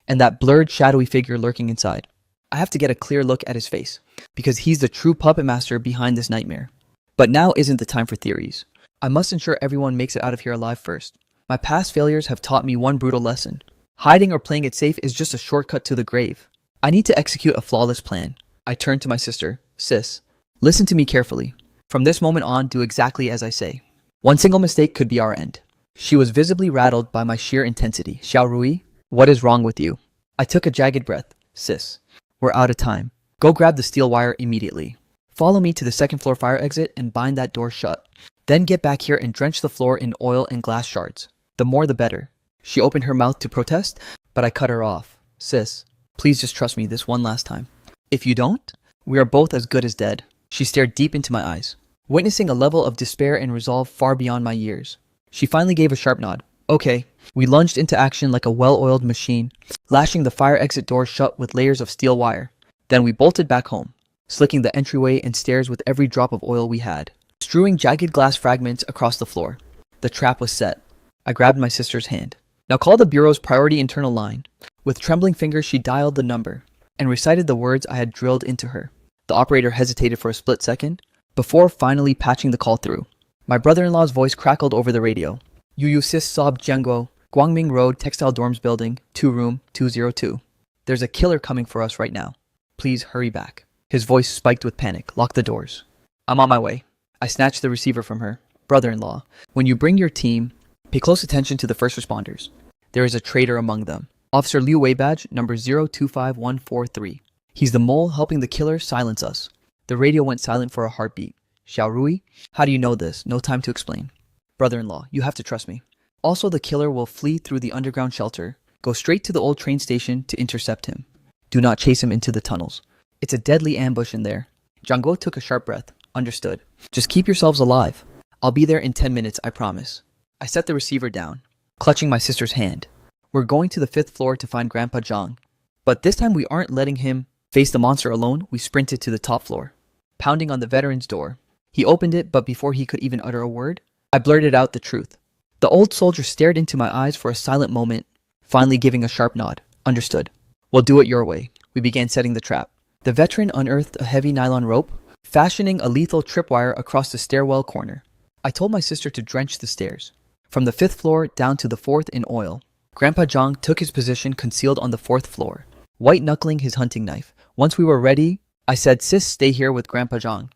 and that blurred, shadowy figure lurking inside. I have to get a clear look at his face, because he's the true puppet master behind this nightmare. But now isn't the time for theories. I must ensure everyone makes it out of here alive first. My past failures have taught me one brutal lesson. Hiding or playing it safe is just a shortcut to the grave. I need to execute a flawless plan. I turned to my sister. Sis, listen to me carefully. From this moment on, do exactly as I say. One single mistake could be our end. She was visibly rattled by my sheer intensity. Xiao Rui, what is wrong with you? I took a jagged breath. Sis, we're out of time. Go grab the steel wire immediately. Follow me to the second floor fire exit and bind that door shut. Then get back here and drench the floor in oil and glass shards. The more the better. She opened her mouth to protest, but I cut her off. Sis, please just trust me this one last time. If you don't, we are both as good as dead. She stared deep into my eyes, witnessing a level of despair and resolve far beyond my years. She finally gave a sharp nod. Okay. We lunged into action like a well-oiled machine, lashing the fire exit door shut with layers of steel wire. Then we bolted back home, slicking the entryway and stairs with every drop of oil we had, strewing jagged glass fragments across the floor. The trap was set. I grabbed my sister's hand. Now call the Bureau's priority internal line. With trembling fingers, she dialed the number and recited the words I had drilled into her. The operator hesitated for a split second before finally patching the call through. My brother-in-law's voice crackled over the radio. Yu Sis Sob Jiangguo, Guangming Road, Textile Dorms Building, 2-room, 202. There's a killer coming for us right now. Please hurry back. His voice spiked with panic. Lock the doors. I'm on my way. I snatched the receiver from her. Brother-in-law, when you bring your team, pay close attention to the first responders. There is a traitor among them. Officer Liu Wei badge, number 025143. He's the mole helping the killer silence us. The radio went silent for a heartbeat. Xiao Rui, how do you know this? No time to explain. Brother-in-law, you have to trust me. Also, the killer will flee through the underground shelter. Go straight to the old train station to intercept him. Do not chase him into the tunnels. It's a deadly ambush in there. Jiangguo took a sharp breath. Understood. Just keep yourselves alive. I'll be there in 10 minutes, I promise. I set the receiver down, clutching my sister's hand. We're going to the 5th floor to find Grandpa Zhang. But this time we aren't letting him face the monster alone. We sprinted to the top floor, pounding on the veteran's door. He opened it, but before he could even utter a word, I blurted out the truth. The old soldier stared into my eyes for a silent moment, finally giving a sharp nod. Understood. We'll do it your way. We began setting the trap. The veteran unearthed a heavy nylon rope, fashioning a lethal tripwire across the stairwell corner. I told my sister to drench the stairs, from the 5th floor down to the 4th in oil. Grandpa Zhang took his position concealed on the 4th floor, white-knuckling his hunting knife. Once we were ready, I said, Sis, stay here with Grandpa Zhang.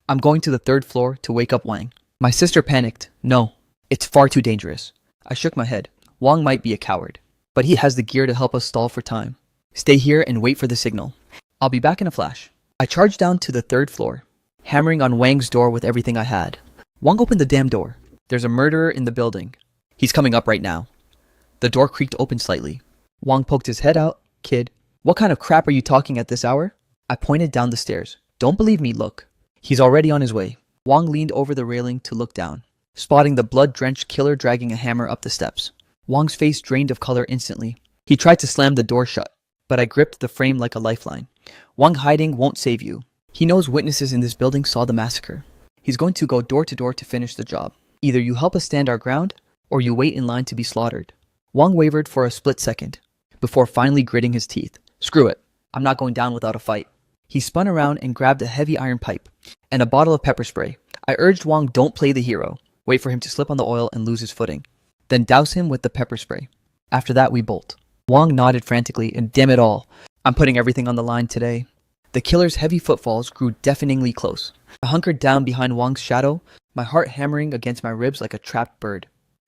I'm going to the 3rd floor to wake up Wang. My sister panicked. No, it's far too dangerous. I shook my head. Wang might be a coward, but he has the gear to help us stall for time. Stay here and wait for the signal. I'll be back in a flash. I charged down to the 3rd floor, hammering on Wang's door with everything I had. Wang opened the damn door. There's a murderer in the building. He's coming up right now. The door creaked open slightly. Wang poked his head out. Kid, what kind of crap are you talking at this hour? I pointed down the stairs. Don't believe me, look. He's already on his way. Wang leaned over the railing to look down, spotting the blood-drenched killer dragging a hammer up the steps. Wang's face drained of color instantly. He tried to slam the door shut, but I gripped the frame like a lifeline. Wang hiding won't save you. He knows witnesses in this building saw the massacre. He's going to go door to door to finish the job. Either you help us stand our ground, or you wait in line to be slaughtered. Wang wavered for a split second, before finally gritting his teeth. Screw it. I'm not going down without a fight. He spun around and grabbed a heavy iron pipe and a bottle of pepper spray. I urged Wang, don't play the hero. Wait for him to slip on the oil and lose his footing. Then douse him with the pepper spray. After that, we bolt. Wang nodded frantically, and damn it all, I'm putting everything on the line today. The killer's heavy footfalls grew deafeningly close. I hunkered down behind Wang's shadow, my heart hammering against my ribs like a trapped bird.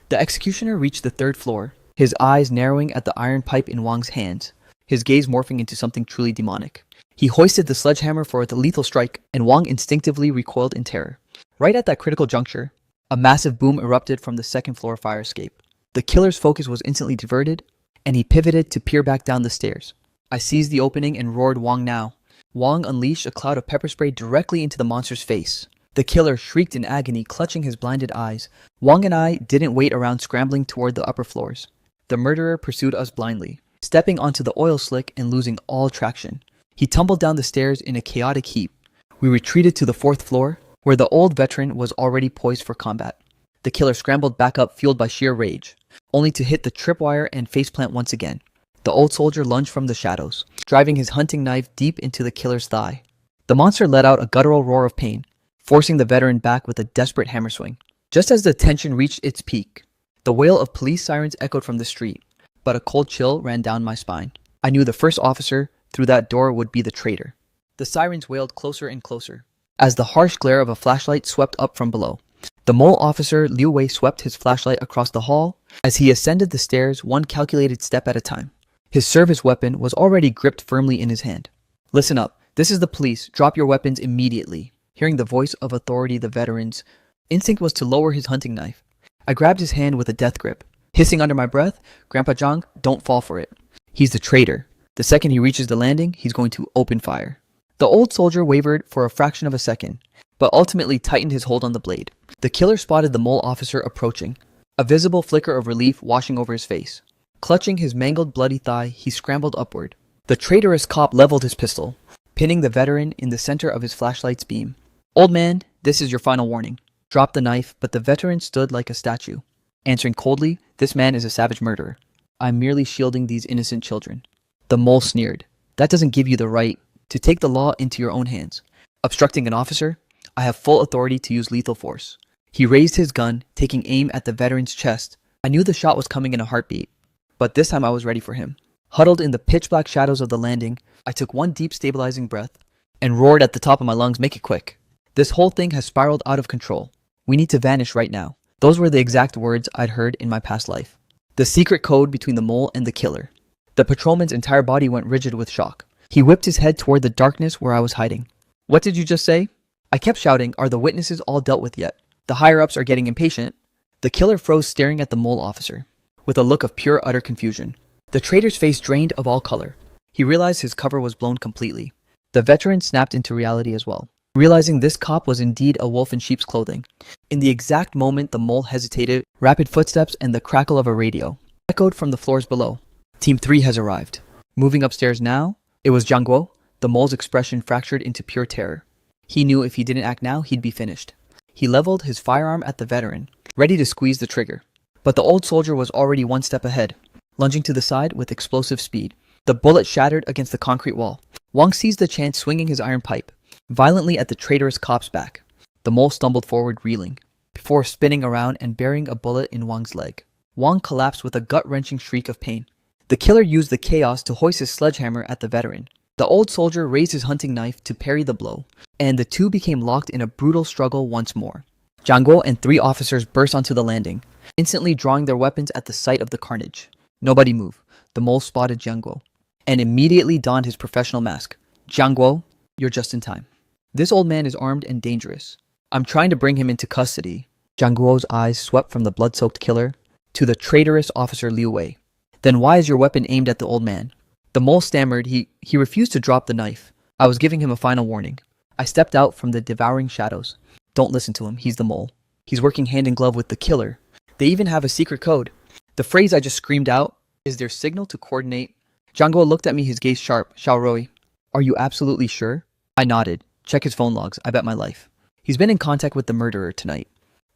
The executioner reached the third floor, his eyes narrowing at the iron pipe in Wang's hands, his gaze morphing into something truly demonic. He hoisted the sledgehammer for the lethal strike, and Wang instinctively recoiled in terror. Right at that critical juncture, a massive boom erupted from the second floor fire escape. The killer's focus was instantly diverted, and he pivoted to peer back down the stairs. I seized the opening and roared, Wang now. Wang unleashed a cloud of pepper spray directly into the monster's face. The killer shrieked in agony, clutching his blinded eyes. Wang and I didn't wait around scrambling toward the upper floors. The murderer pursued us blindly, stepping onto the oil slick and losing all traction. He tumbled down the stairs in a chaotic heap. We retreated to the fourth floor, where the old veteran was already poised for combat. The killer scrambled back up, fueled by sheer rage, only to hit the tripwire and faceplant once again. The old soldier lunged from the shadows, driving his hunting knife deep into the killer's thigh. The monster let out a guttural roar of pain, forcing the veteran back with a desperate hammer swing. Just as the tension reached its peak, the wail of police sirens echoed from the street, but a cold chill ran down my spine. I knew the first officer through that door would be the traitor. The sirens wailed closer and closer, as the harsh glare of a flashlight swept up from below. The mole officer Liu Wei swept his flashlight across the hall as he ascended the stairs one calculated step at a time. His service weapon was already gripped firmly in his hand. Listen up. This is the police. Drop your weapons immediately. Hearing the voice of authority, the veteran's instinct was to lower his hunting knife. I grabbed his hand with a death grip, hissing under my breath, Grandpa Zhang, don't fall for it. He's the traitor. The second he reaches the landing, he's going to open fire. The old soldier wavered for a fraction of a second, but ultimately tightened his hold on the blade. The killer spotted the mole officer approaching, a visible flicker of relief washing over his face. Clutching his mangled, bloody thigh, he scrambled upward. The traitorous cop leveled his pistol, pinning the veteran in the center of his flashlight's beam. Old man, this is your final warning. Drop the knife, but the veteran stood like a statue, answering coldly, this man is a savage murderer. I'm merely shielding these innocent children. The mole sneered. That doesn't give you the right to take the law into your own hands. Obstructing an officer? I have full authority to use lethal force. He raised his gun, taking aim at the veteran's chest. I knew the shot was coming in a heartbeat, but this time I was ready for him. Huddled in the pitch-black shadows of the landing, I took one deep stabilizing breath and roared at the top of my lungs, make it quick. This whole thing has spiraled out of control. We need to vanish right now. Those were the exact words I'd heard in my past life. The secret code between the mole and the killer. The patrolman's entire body went rigid with shock. He whipped his head toward the darkness where I was hiding. What did you just say? I kept shouting, are the witnesses all dealt with yet? The higher-ups are getting impatient. The killer froze, staring at the mole officer, with a look of pure, utter confusion. The traitor's face drained of all color. He realized his cover was blown completely. The veteran snapped into reality as well, realizing this cop was indeed a wolf in sheep's clothing. In the exact moment the mole hesitated, rapid footsteps and the crackle of a radio echoed from the floors below. Team 3 has arrived. Moving upstairs now, it was Jiang Guo. The mole's expression fractured into pure terror. He knew if he didn't act now, he'd be finished. He leveled his firearm at the veteran, ready to squeeze the trigger. But the old soldier was already one step ahead, lunging to the side with explosive speed. The bullet shattered against the concrete wall. Wang seized the chance, swinging his iron pipe violently at the traitorous cop's back. The mole stumbled forward, reeling, before spinning around and burying a bullet in Wang's leg. Wang collapsed with a gut-wrenching shriek of pain. The killer used the chaos to hoist his sledgehammer at the veteran. The old soldier raised his hunting knife to parry the blow, and the two became locked in a brutal struggle once more. Jiang Guo and 3 officers burst onto the landing, instantly drawing their weapons at the sight of the carnage. Nobody move. The mole spotted Jiang Guo, and immediately donned his professional mask. Jiang Guo, you're just in time. This old man is armed and dangerous. I'm trying to bring him into custody. Jiang Guo's eyes swept from the blood-soaked killer to the traitorous officer Liu Wei. Then why is your weapon aimed at the old man? The mole stammered. He refused to drop the knife. I was giving him a final warning. I stepped out from the devouring shadows. Don't listen to him. He's the mole. He's working hand in glove with the killer. They even have a secret code. The phrase I just screamed out is their signal to coordinate. Jiang Guo looked at me, his gaze sharp. Xiaorui, are you absolutely sure? I nodded. Check his phone logs. I bet my life. He's been in contact with the murderer tonight.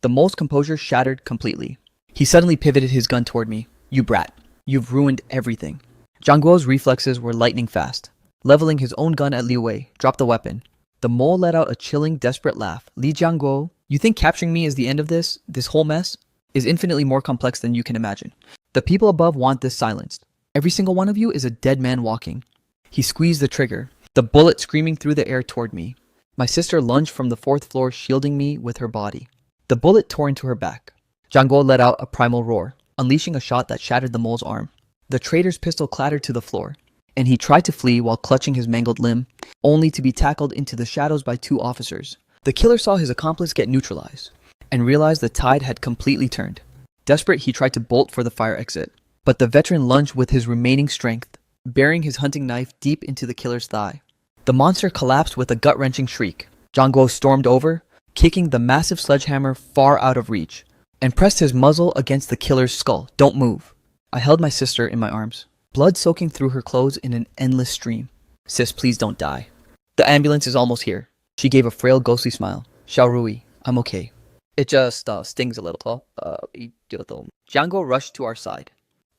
The mole's composure shattered completely. He suddenly pivoted his gun toward me. You brat. You've ruined everything. Zhang Guo's reflexes were lightning fast. Leveling his own gun at Liu Wei, dropped the weapon. The mole let out a chilling, desperate laugh. Li Jiangguo, you think capturing me is the end of this whole mess? Is infinitely more complex than you can imagine. The people above want this silenced. Every single one of you is a dead man walking. He squeezed the trigger, the bullet screaming through the air toward me. My sister lunged from the 4th floor, shielding me with her body. The bullet tore into her back. Zhang Guo let out a primal roar, unleashing a shot that shattered the mole's arm. The traitor's pistol clattered to the floor, and he tried to flee while clutching his mangled limb, only to be tackled into the shadows by 2 officers. The killer saw his accomplice get neutralized, and realized the tide had completely turned. Desperate, he tried to bolt for the fire exit, but the veteran lunged with his remaining strength, burying his hunting knife deep into the killer's thigh. The monster collapsed with a gut-wrenching shriek. Zhang Guo stormed over, kicking the massive sledgehammer far out of reach, and pressed his muzzle against the killer's skull. Don't move. I held my sister in my arms, blood soaking through her clothes in an endless stream. Sis, please don't die. The ambulance is almost here. She gave a frail, ghostly smile. Xiao Rui, I'm okay. It just stings a little. Zhang Guo rushed to our side,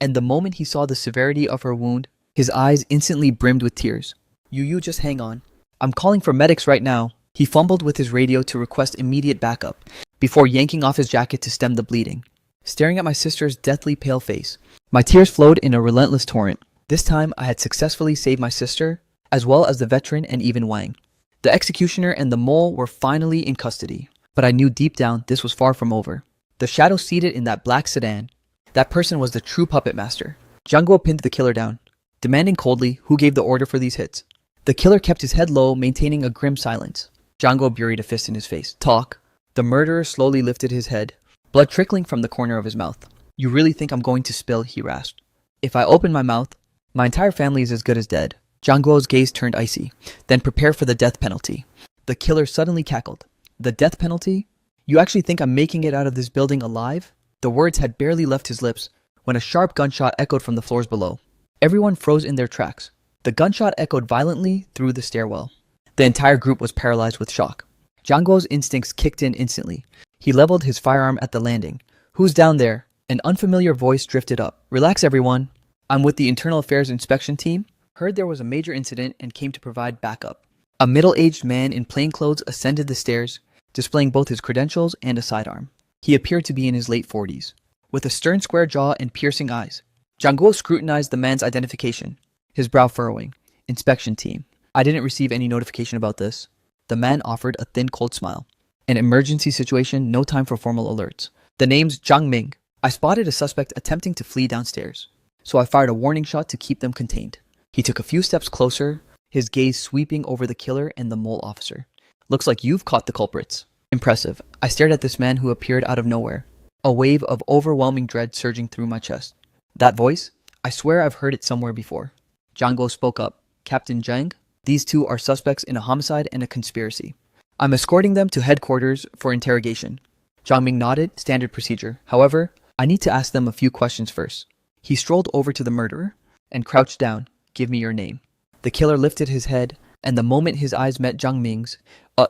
and the moment he saw the severity of her wound, his eyes instantly brimmed with tears. You just hang on. I'm calling for medics right now. He fumbled with his radio to request immediate backup, before yanking off his jacket to stem the bleeding. Staring at my sister's deathly pale face, my tears flowed in a relentless torrent. This time, I had successfully saved my sister, as well as the veteran and even Wang. The executioner and the mole were finally in custody, but I knew deep down this was far from over. The shadow seated in that black sedan, that person was the true puppet master. Zhang Guo pinned the killer down, demanding coldly who gave the order for these hits. The killer kept his head low, maintaining a grim silence. Zhang Guo buried a fist in his face. Talk. The murderer slowly lifted his head, blood trickling from the corner of his mouth. You really think I'm going to spill? He rasped. If I open my mouth, my entire family is as good as dead. Zhang Guo's gaze turned icy. Then prepare for the death penalty. The killer suddenly cackled. The death penalty? You actually think I'm making it out of this building alive? The words had barely left his lips when a sharp gunshot echoed from the floors below. Everyone froze in their tracks. The gunshot echoed violently through the stairwell. The entire group was paralyzed with shock. Zhang Guo's instincts kicked in instantly. He leveled his firearm at the landing. Who's down there? An unfamiliar voice drifted up. Relax, everyone. I'm with the Internal Affairs Inspection Team. Heard there was a major incident and came to provide backup. A middle-aged man in plain clothes ascended the stairs, displaying both his credentials and a sidearm. He appeared to be in his late 40s, with a stern square jaw and piercing eyes. Zhang Guo scrutinized the man's identification, his brow furrowing. Inspection Team. I didn't receive any notification about this. The man offered a thin, cold smile. An emergency situation, no time for formal alerts. The name's Zhang Ming. I spotted a suspect attempting to flee downstairs, so I fired a warning shot to keep them contained. He took a few steps closer, his gaze sweeping over the killer and the mole officer. Looks like you've caught the culprits. Impressive. I stared at this man who appeared out of nowhere, a wave of overwhelming dread surging through my chest. That voice? I swear I've heard it somewhere before. Zhang Guo spoke up. Captain Zhang? These 2 are suspects in a homicide and a conspiracy. I'm escorting them to headquarters for interrogation. Zhang Ming nodded, standard procedure. However, I need to ask them a few questions first. He strolled over to the murderer and crouched down. Give me your name. The killer lifted his head, and the moment his eyes met Zhang Ming's, a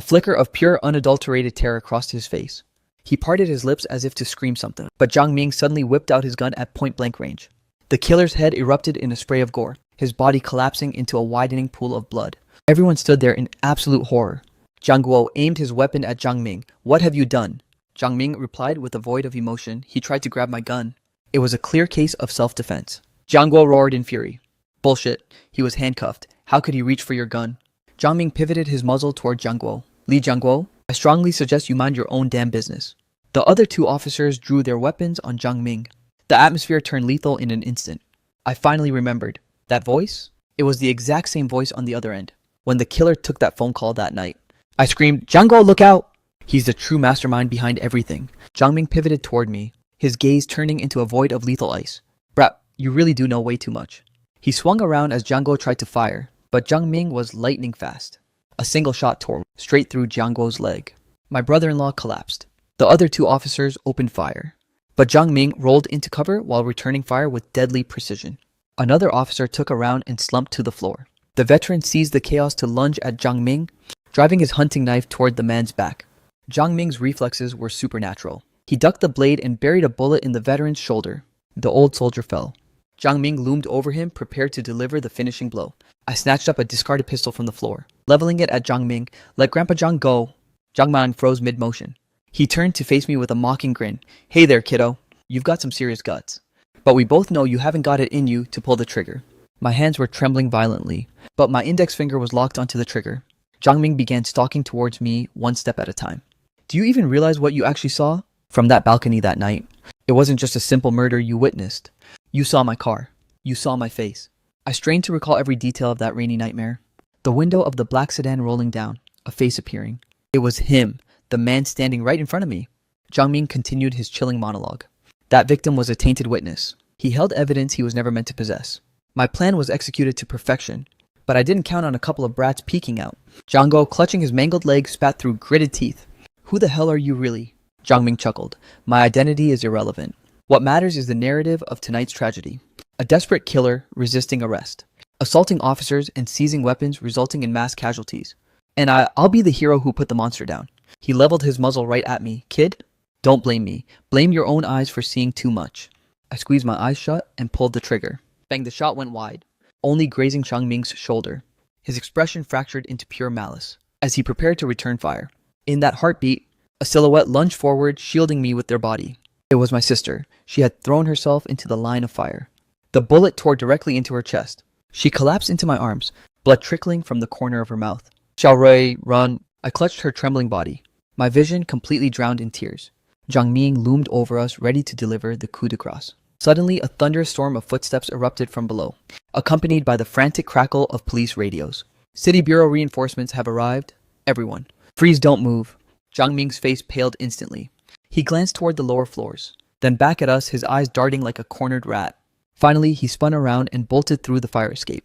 flicker of pure, unadulterated terror crossed his face. He parted his lips as if to scream something, but Zhang Ming suddenly whipped out his gun at point-blank range. The killer's head erupted in a spray of gore, his body collapsing into a widening pool of blood. Everyone stood there in absolute horror. Zhang Guo aimed his weapon at Zhang Ming. What have you done? Zhang Ming replied with a void of emotion. He tried to grab my gun. It was a clear case of self-defense. Zhang Guo roared in fury. Bullshit. He was handcuffed. How could he reach for your gun? Zhang Ming pivoted his muzzle toward Zhang Guo. Li Jiangguo, I strongly suggest you mind your own damn business. The other 2 officers drew their weapons on Zhang Ming. The atmosphere turned lethal in an instant. I finally remembered. That voice? It was the exact same voice on the other end, when the killer took that phone call that night. I screamed, Zhang Guo, look out! He's the true mastermind behind everything. Zhang Ming pivoted toward me, his gaze turning into a void of lethal ice. Brat, you really do know way too much. He swung around as Zhang Guo tried to fire, but Zhang Ming was lightning fast. A single shot tore straight through Zhang Guo's leg. My brother-in-law collapsed. The other 2 officers opened fire, but Zhang Ming rolled into cover while returning fire with deadly precision. Another officer took a round and slumped to the floor. The veteran seized the chaos to lunge at Zhang Ming, driving his hunting knife toward the man's back. Jiang Ming's reflexes were supernatural. He ducked the blade and buried a bullet in the veteran's shoulder. The old soldier fell. Jiang Ming loomed over him, prepared to deliver the finishing blow. I snatched up a discarded pistol from the floor. Leveling it at Jiang Ming, "Let Grandpa Jiang go." Jiang Ming froze mid-motion. He turned to face me with a mocking grin. "Hey there, kiddo. You've got some serious guts. But we both know you haven't got it in you to pull the trigger." My hands were trembling violently, but my index finger was locked onto the trigger. Jiang Ming began stalking towards me one step at a time. "Do you even realize what you actually saw from that balcony that night? It wasn't just a simple murder you witnessed. You saw my car. You saw my face." I strained to recall every detail of that rainy nightmare. The window of the black sedan rolling down, a face appearing. It was him, the man standing right in front of me. Jiang Ming continued his chilling monologue. That victim was a tainted witness. He held evidence he was never meant to possess. My plan was executed to perfection, but I didn't count on a couple of brats peeking out. Django, clutching his mangled leg, spat through gritted teeth. "Who the hell are you really?" Jiang Ming chuckled. "My identity is irrelevant. What matters is the narrative of tonight's tragedy. A desperate killer resisting arrest, assaulting officers and seizing weapons resulting in mass casualties. And I'll be the hero who put the monster down." He leveled his muzzle right at me. "Kid, don't blame me. Blame your own eyes for seeing too much." I squeezed my eyes shut and pulled the trigger. Bang, the shot went wide, only grazing Jiang Ming's shoulder. His expression fractured into pure malice as he prepared to return fire. In that heartbeat, a silhouette lunged forward, shielding me with their body. It was my sister. She had thrown herself into the line of fire. The bullet tore directly into her chest. She collapsed into my arms, blood trickling from the corner of her mouth. "Xiaorui, run!" I clutched her trembling body. My vision completely drowned in tears. Jiang Ming loomed over us, ready to deliver the coup de grace. Suddenly, a thunderous storm of footsteps erupted from below, accompanied by the frantic crackle of police radios. "City Bureau reinforcements have arrived. Everyone, freeze, don't move." Jiang Ming's face paled instantly. He glanced toward the lower floors, then back at us, his eyes darting like a cornered rat. Finally, he spun around and bolted through the fire escape.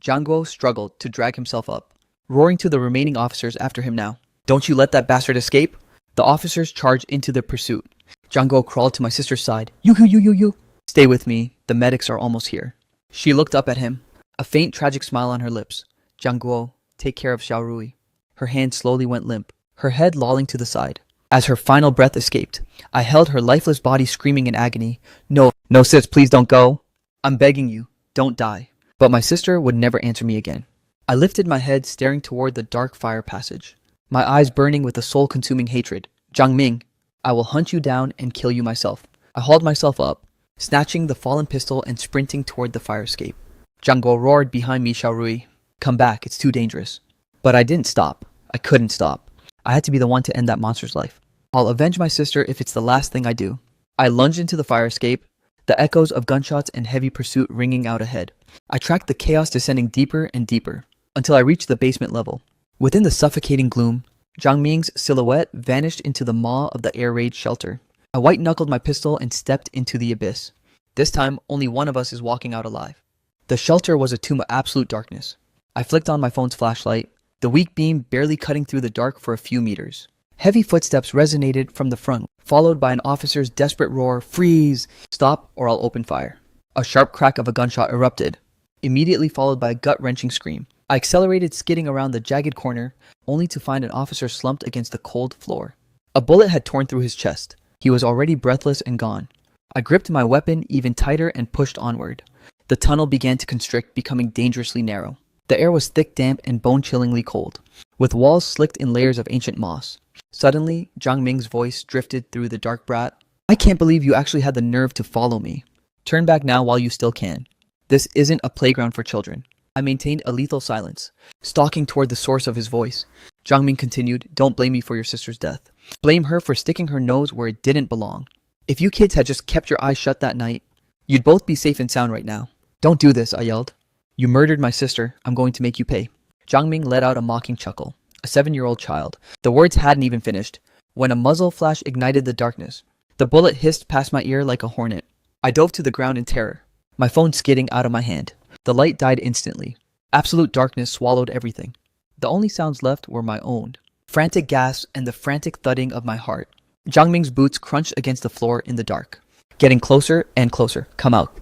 Jiang Guo struggled to drag himself up, roaring to the remaining officers after him now. "Don't you let that bastard escape!" The officers charged into the pursuit. Jiang Guo crawled to my sister's side. You. "Stay with me. The medics are almost here." She looked up at him, a faint tragic smile on her lips. "Jiang Guo, take care of Xiaorui." Her hand slowly went limp, her head lolling to the side. As her final breath escaped, I held her lifeless body screaming in agony. No, sis, please don't go. I'm begging you, don't die." But my sister would never answer me again. I lifted my head, staring toward the dark fire passage, my eyes burning with a soul-consuming hatred. "Jiang Ming, I will hunt you down and kill you myself." I hauled myself up, snatching the fallen pistol and sprinting toward the fire escape. Jiang Guo roared behind me, "Xiaorui, come back, it's too dangerous." But I didn't stop. I couldn't stop. I had to be the one to end that monster's life. I'll avenge my sister if it's the last thing I do. I lunged into the fire escape, the echoes of gunshots and heavy pursuit ringing out ahead. I tracked the chaos descending deeper and deeper, until I reached the basement level. Within the suffocating gloom, Jiang Ming's silhouette vanished into the maw of the air raid shelter. I white-knuckled my pistol and stepped into the abyss. This time, only one of us is walking out alive. The shelter was a tomb of absolute darkness. I flicked on my phone's flashlight, the weak beam barely cutting through the dark for a few meters. Heavy footsteps resonated from the front, followed by an officer's desperate roar, "Freeze! Stop or I'll open fire." A sharp crack of a gunshot erupted, immediately followed by a gut-wrenching scream. I accelerated, skidding around the jagged corner, only to find an officer slumped against the cold floor. A bullet had torn through his chest. He was already breathless and gone. I gripped my weapon even tighter and pushed onward. The tunnel began to constrict, becoming dangerously narrow. The air was thick, damp, and bone-chillingly cold, with walls slicked in layers of ancient moss. Suddenly, Jiang Ming's voice drifted through the dark brat. "I can't believe you actually had the nerve to follow me. Turn back now while you still can. This isn't a playground for children." I maintained a lethal silence, stalking toward the source of his voice. Jiang Ming continued, "Don't blame me for your sister's death. Blame her for sticking her nose where it didn't belong. If you kids had just kept your eyes shut that night, you'd both be safe and sound right now." "Don't do this," I yelled. "You murdered my sister. I'm going to make you pay." Jiang Ming let out a mocking chuckle. A 7-year-old child. The words hadn't even finished when a muzzle flash ignited the darkness. The bullet hissed past my ear like a hornet. I dove to the ground in terror, my phone skidding out of my hand. The light died instantly. Absolute darkness swallowed everything. The only sounds left were my own. Frantic gasps and the frantic thudding of my heart. Jiang Ming's boots crunched against the floor in the dark, getting closer and closer. "Come out."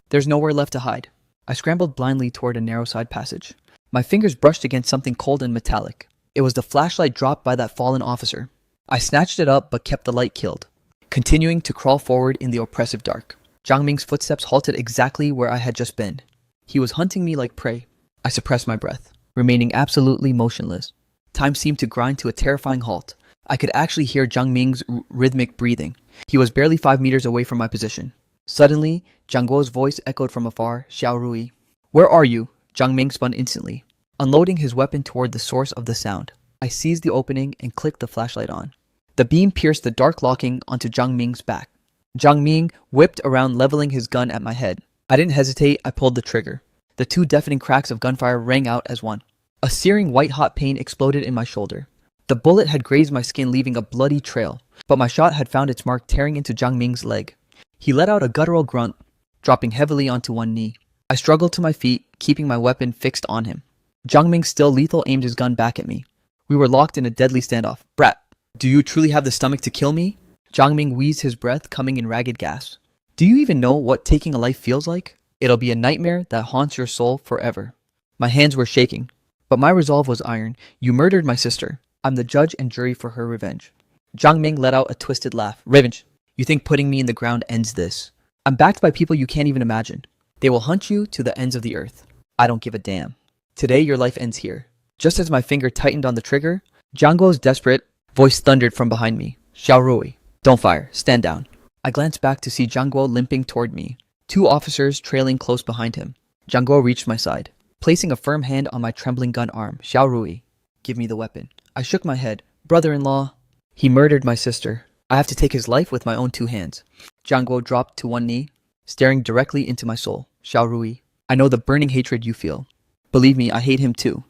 There's nowhere left to hide. I scrambled blindly toward a narrow side passage. My fingers brushed against something cold and metallic. It was the flashlight dropped by that fallen officer. I snatched it up but kept the light killed, continuing to crawl forward in the oppressive dark. Jiang Ming's footsteps halted exactly where I had just been. He was hunting me like prey. I suppressed my breath, remaining absolutely motionless. Time seemed to grind to a terrifying halt. I could actually hear Jiang Ming's rhythmic breathing. He was barely 5 meters away from my position. Suddenly, Jiang Guo's voice echoed from afar, "Xiao Rui." "Where are you?" Jiang Ming spun instantly, unloading his weapon toward the source of the sound. I seized the opening and clicked the flashlight on. The beam pierced the dark locking onto Jiang Ming's back. Jiang Ming whipped around, leveling his gun at my head. I didn't hesitate, I pulled the trigger. The 2 deafening cracks of gunfire rang out as one. A searing white-hot pain exploded in my shoulder. The bullet had grazed my skin, leaving a bloody trail, but my shot had found its mark, tearing into Jiang Ming's leg. He let out a guttural grunt, dropping heavily onto one knee. I struggled to my feet, keeping my weapon fixed on him. Jiang Ming, still lethal, aimed his gun back at me. We were locked in a deadly standoff. "Brat, do you truly have the stomach to kill me?" Jiang Ming wheezed, his breath coming in ragged gasps. "Do you even know what taking a life feels like? It'll be a nightmare that haunts your soul forever." My hands were shaking, but my resolve was iron. "You murdered my sister. I'm the judge and jury for her revenge." Jiang Ming let out a twisted laugh. "Revenge? You think putting me in the ground ends this? I'm backed by people you can't even imagine. They will hunt you to the ends of the earth. I don't give a damn. Today your life ends here." Just as my finger tightened on the trigger, Jiang Guo's desperate voice thundered from behind me. "Xiao Rui, don't fire. Stand down." I glanced back to see Jiang Guo limping toward me, 2 officers trailing close behind him. Jiang Guo reached my side, placing a firm hand on my trembling gun arm. "Xiao Rui, give me the weapon." I shook my head. "Brother-in-law, he murdered my sister. I have to take his life with my own 2 hands." Jiang Guo dropped to one knee, staring directly into my soul. "Xiao Rui, I know the burning hatred you feel. Believe me, I hate him too.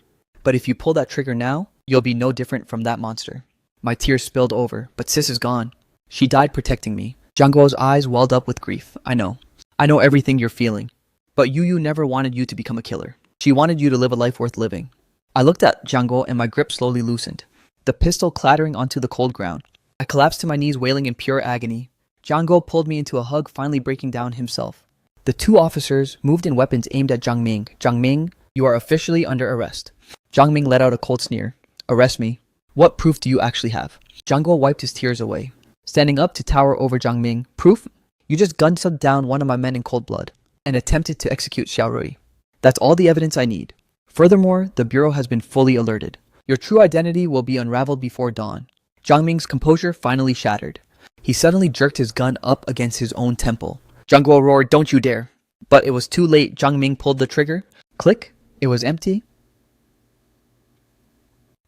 But if you pull that trigger now, you'll be no different from that monster." My tears spilled over, but Sis is gone. She died protecting me. Jiang Guo's eyes welled up with grief. I know everything you're feeling. But Yu never wanted you to become a killer. She wanted you to live a life worth living." I looked at Jiang Guo and my grip slowly loosened, the pistol clattering onto the cold ground. I collapsed to my knees, wailing in pure agony. Jiang Guo pulled me into a hug, finally breaking down himself. The 2 officers moved in, weapons aimed at Jiang Ming. "Jiang Ming, you are officially under arrest." Jiang Ming let out a cold sneer. "Arrest me? What proof do you actually have?" Jiang Guo wiped his tears away, standing up to tower over Jiang Ming. "Proof? You just gunned down one of my men in cold blood and attempted to execute Xiao Rui. That's all the evidence I need. Furthermore, the Bureau has been fully alerted. Your true identity will be unraveled before dawn." Jiang Ming's composure finally shattered. He suddenly jerked his gun up against his own temple. Jiang Guo roared, "Don't you dare!" But it was too late. Jiang Ming pulled the trigger. Click. It was empty.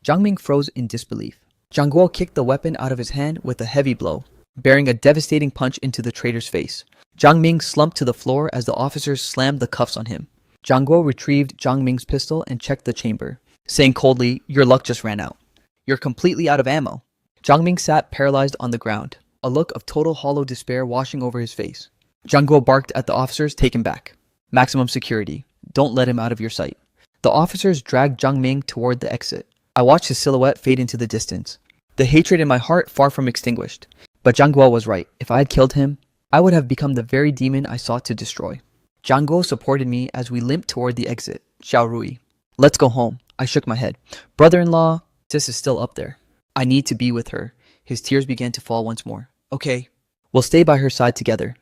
Jiang Ming froze in disbelief. Jiang Guo kicked the weapon out of his hand with a heavy blow, bearing a devastating punch into the traitor's face. Jiang Ming slumped to the floor as the officers slammed the cuffs on him. Jiang Guo retrieved Jiang Ming's pistol and checked the chamber, saying coldly, "Your luck just ran out. You're completely out of ammo." Jiang Ming sat paralyzed on the ground, a look of total hollow despair washing over his face. Jiang Guo barked at the officers, "Take him back. Maximum security. Don't let him out of your sight." The officers dragged Jiang Ming toward the exit. I watched his silhouette fade into the distance, the hatred in my heart far from extinguished. But Jiang Guo was right. If I had killed him, I would have become the very demon I sought to destroy. Jiang Guo supported me as we limped toward the exit. "Xiao Rui, let's go home." I shook my head. "Brother-in-law, Sis is still up there. I need to be with her." His tears began to fall once more. "Okay, we'll stay by her side together."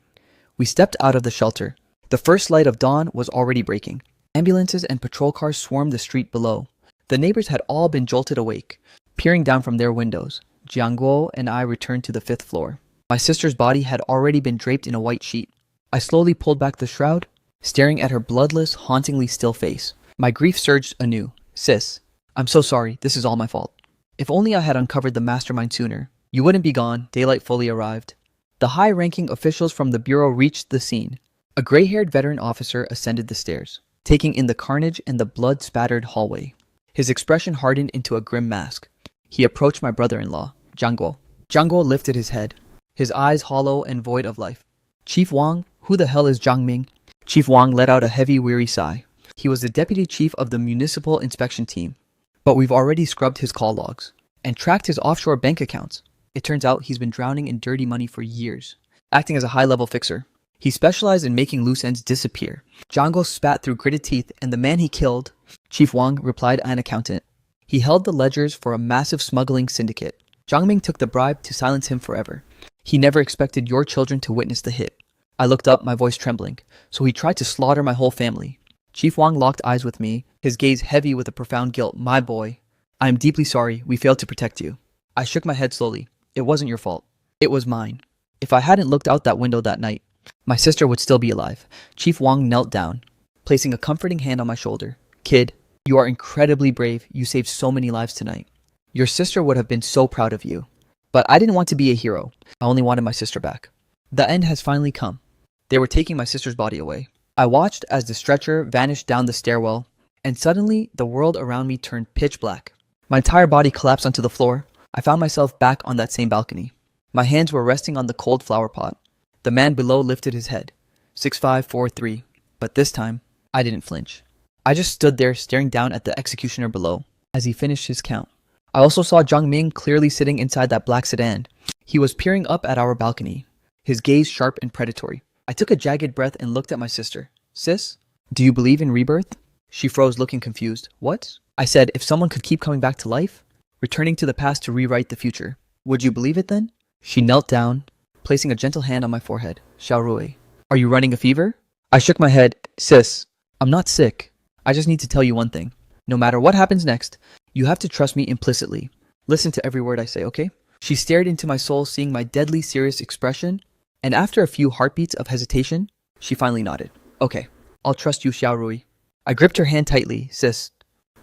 We stepped out of the shelter. The first light of dawn was already breaking. Ambulances and patrol cars swarmed the street below. The neighbors had all been jolted awake, peering down from their windows. Jiang Guo and I returned to the 5th floor. My sister's body had already been draped in a white sheet. I slowly pulled back the shroud, staring at her bloodless, hauntingly still face. My grief surged anew. "Sis, I'm so sorry. This is all my fault. If only I had uncovered the mastermind sooner. You wouldn't be gone." Daylight fully arrived. The high-ranking officials from the Bureau reached the scene. A gray-haired veteran officer ascended the stairs, taking in the carnage and the blood-spattered hallway. His expression hardened into a grim mask. He approached my brother-in-law, Jiang Guo. Jiang Guo lifted his head, his eyes hollow and void of life. "Chief Wang, who the hell is Jiang Ming?" Chief Wang let out a heavy, weary sigh. He was the deputy chief of the municipal inspection team. But we've already scrubbed his call logs and tracked his offshore bank accounts. It turns out he's been drowning in dirty money for years, acting as a high-level fixer. He specialized in making loose ends disappear. Jiang Guo spat through gritted teeth, and the man he killed Chief Wang replied, an accountant. He held the ledgers for a massive smuggling syndicate. Zhang Ming took the bribe to silence him forever. He never expected your children to witness the hit. I looked up, my voice trembling. So he tried to slaughter my whole family. Chief Wang locked eyes with me, his gaze heavy with a profound guilt. My boy, I am deeply sorry. We failed to protect you. I shook my head slowly. It wasn't your fault. It was mine. If I hadn't looked out that window that night, my sister would still be alive. Chief Wang knelt down, placing a comforting hand on my shoulder. Kid, you are incredibly brave. You saved so many lives tonight. Your sister would have been so proud of you. But I didn't want to be a hero. I only wanted my sister back. The end has finally come. They were taking my sister's body away. I watched as the stretcher vanished down the stairwell, and suddenly the world around me turned pitch black. My entire body collapsed onto the floor. I found myself back on that same balcony. My hands were resting on the cold flower pot. The man below lifted his head. 6543. But this time, I didn't flinch. I just stood there staring down at the executioner below as he finished his count. I also saw Zhang Ming clearly sitting inside that black sedan. He was peering up at our balcony, his gaze sharp and predatory. I took a jagged breath and looked at my sister. Sis, do you believe in rebirth? She froze, looking confused. What? I said, if someone could keep coming back to life, returning to the past to rewrite the future, would you believe it then? She knelt down, placing a gentle hand on my forehead. Xiaorui, are you running a fever? I shook my head. Sis, I'm not sick. I just need to tell you one thing. No matter what happens next, you have to trust me implicitly. Listen to every word I say, okay? She stared into my soul, seeing my deadly serious expression, and after a few heartbeats of hesitation, she finally nodded. Okay, I'll trust you, Xiaorui. I gripped her hand tightly. Sis,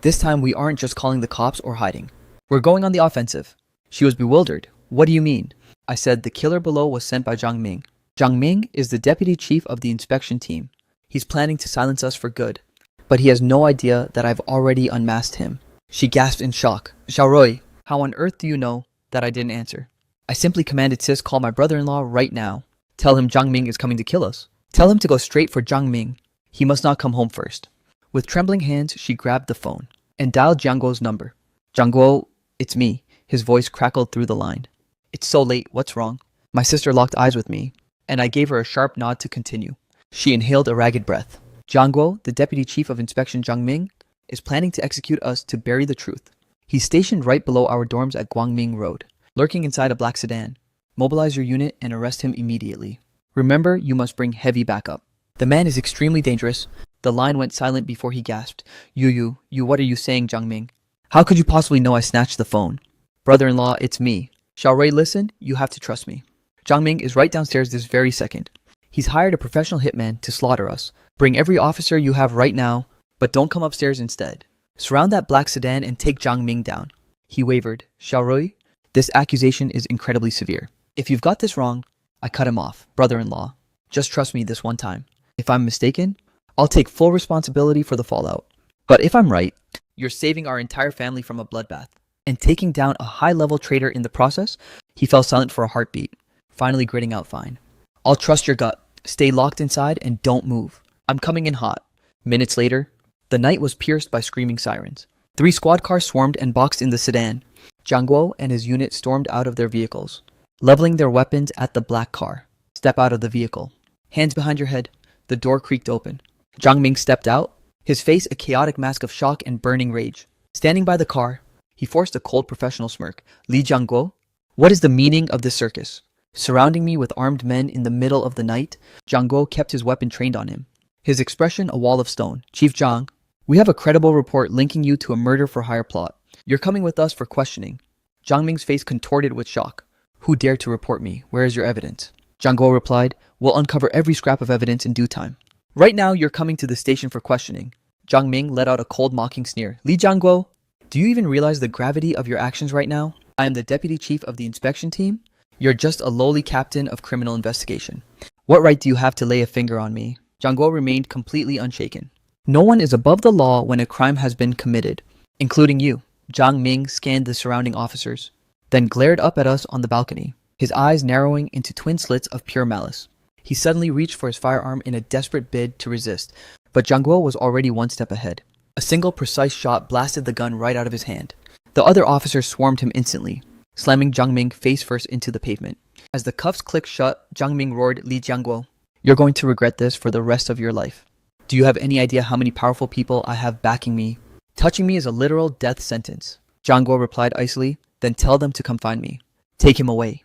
this time we aren't just calling the cops or hiding. We're going on the offensive. She was bewildered. What do you mean? I said the killer below was sent by Zhang Ming. Zhang Ming is the deputy chief of the inspection team. He's planning to silence us for good, but he has no idea that I've already unmasked him. She gasped in shock. Xiaorui, how on earth do you know that I didn't answer? I simply commanded Sis call my brother-in-law right now. Tell him Zhang Ming is coming to kill us. Tell him to go straight for Zhang Ming. He must not come home first. With trembling hands, she grabbed the phone and dialed Jiang Guo's number. Jiang Guo, it's me. His voice crackled through the line. It's so late. What's wrong? My sister locked eyes with me, and I gave her a sharp nod to continue. She inhaled a ragged breath. Jiang Guo, the deputy chief of inspection Zhang Ming, is planning to execute us to bury the truth. He's stationed right below our dorms at Guangming Road, lurking inside a black sedan. Mobilize your unit and arrest him immediately. Remember, you must bring heavy backup. The man is extremely dangerous. The line went silent before he gasped. You, what are you saying, Zhang Ming? How could you possibly know I snatched the phone? Brother-in-law, it's me. Xiaorui, listen, you have to trust me. Zhang Ming is right downstairs this very second. He's hired a professional hitman to slaughter us. Bring every officer you have right now, but don't come upstairs instead. Surround that black sedan and take Zhang Ming down. He wavered. Xiaorui, this accusation is incredibly severe. If you've got this wrong, I cut him off. Brother-in-law, just trust me this one time. If I'm mistaken, I'll take full responsibility for the fallout. But if I'm right, you're saving our entire family from a bloodbath and taking down a high-level traitor in the process. He fell silent for a heartbeat, finally gritting out fine. I'll trust your gut. Stay locked inside and don't move. I'm coming in hot. Minutes later, the night was pierced by screaming sirens. 3 squad cars swarmed and boxed in the sedan. Jiang Guo and his unit stormed out of their vehicles, leveling their weapons at the black car. Step out of the vehicle. Hands behind your head. The door creaked open. Zhang Ming stepped out, his face a chaotic mask of shock and burning rage. Standing by the car, he forced a cold professional smirk. Li Jiangguo, what is the meaning of this circus? Surrounding me with armed men in the middle of the night, Jiang Guo kept his weapon trained on him, his expression a wall of stone. Chief Zhang, we have a credible report linking you to a murder-for-hire plot. You're coming with us for questioning. Zhang Ming's face contorted with shock. Who dared to report me? Where is your evidence? Jiang Guo replied, we'll uncover every scrap of evidence in due time. Right now, you're coming to the station for questioning. Zhang Ming let out a cold mocking sneer. Li Jiangguo, do you even realize the gravity of your actions right now? I am the deputy chief of the inspection team. You're just a lowly captain of criminal investigation. What right do you have to lay a finger on me? Jiang Guo remained completely unshaken. No one is above the law when a crime has been committed, including you. Zhang Ming scanned the surrounding officers, then glared up at us on the balcony, his eyes narrowing into twin slits of pure malice. He suddenly reached for his firearm in a desperate bid to resist, but Jiang Guo was already one step ahead. A single precise shot blasted the gun right out of his hand. The other officers swarmed him instantly, slamming Zhang Ming face first into the pavement. As the cuffs clicked shut, Zhang Ming roared, Li Jiangguo, you're going to regret this for the rest of your life. Do you have any idea how many powerful people I have backing me? Touching me is a literal death sentence. Zhang Guo replied icily, then tell them to come find me. Take him away.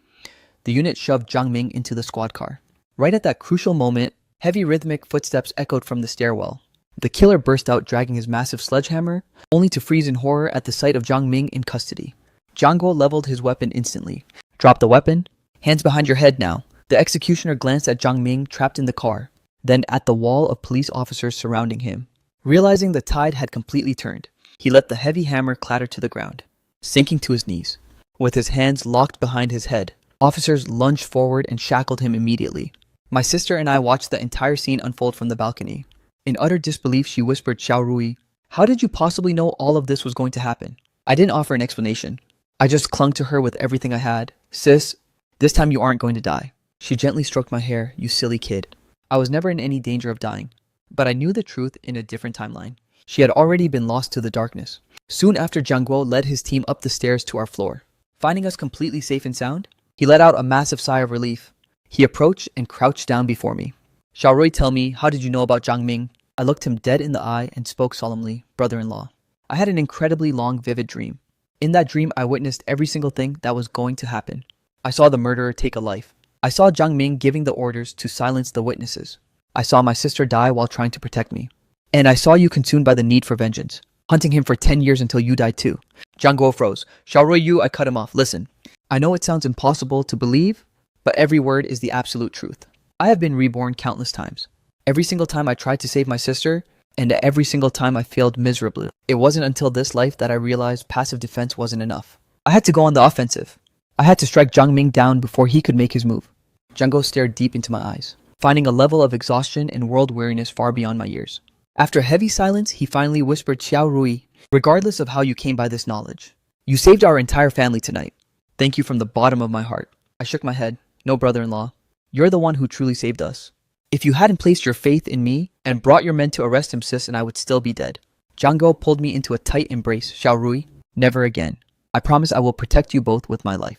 The unit shoved Zhang Ming into the squad car. Right at that crucial moment, heavy rhythmic footsteps echoed from the stairwell. The killer burst out dragging his massive sledgehammer, only to freeze in horror at the sight of Zhang Ming in custody. Zhang Guo leveled his weapon instantly. Drop the weapon. Hands behind your head now. The executioner glanced at Zhang Ming trapped in the car, then at the wall of police officers surrounding him. Realizing the tide had completely turned, he let the heavy hammer clatter to the ground, sinking to his knees. With his hands locked behind his head, officers lunged forward and shackled him immediately. My sister and I watched the entire scene unfold from the balcony. In utter disbelief, she whispered Xiao Rui, "How did you possibly know all of this was going to happen?" I didn't offer an explanation. I just clung to her with everything I had. "Sis, this time you aren't going to die." She gently stroked my hair. "You silly kid." I was never in any danger of dying, but I knew the truth in a different timeline. She had already been lost to the darkness. Soon after, Zhang Guo led his team up the stairs to our floor. Finding us completely safe and sound, he let out a massive sigh of relief. He approached and crouched down before me. "Xiao Rui, tell me, how did you know about Zhang Ming?" I looked him dead in the eye and spoke solemnly, "Brother-in-law, I had an incredibly long, vivid dream. In that dream, I witnessed every single thing that was going to happen. I saw the murderer take a life. I saw Zhang Ming giving the orders to silence the witnesses. I saw my sister die while trying to protect me. And I saw you consumed by the need for vengeance, hunting him for 10 years until you died too." Zhang Guo froze. "Xiao Rui Yu," I cut him off. "Listen, I know it sounds impossible to believe, but every word is the absolute truth. I have been reborn countless times. Every single time I tried to save my sister, and every single time I failed miserably. It wasn't until this life that I realized passive defense wasn't enough. I had to go on the offensive. I had to strike Zhang Ming down before he could make his move." Zhang Guo stared deep into my eyes, finding a level of exhaustion and world weariness far beyond my years. After a heavy silence, he finally whispered, "Xiao Rui, regardless of how you came by this knowledge, you saved our entire family tonight. Thank you from the bottom of my heart." I shook my head. "No, brother-in-law. You're the one who truly saved us. If you hadn't placed your faith in me and brought your men to arrest him, sis and I would still be dead." Zhang Guo pulled me into a tight embrace. "Xiao Rui, never again. I promise I will protect you both with my life."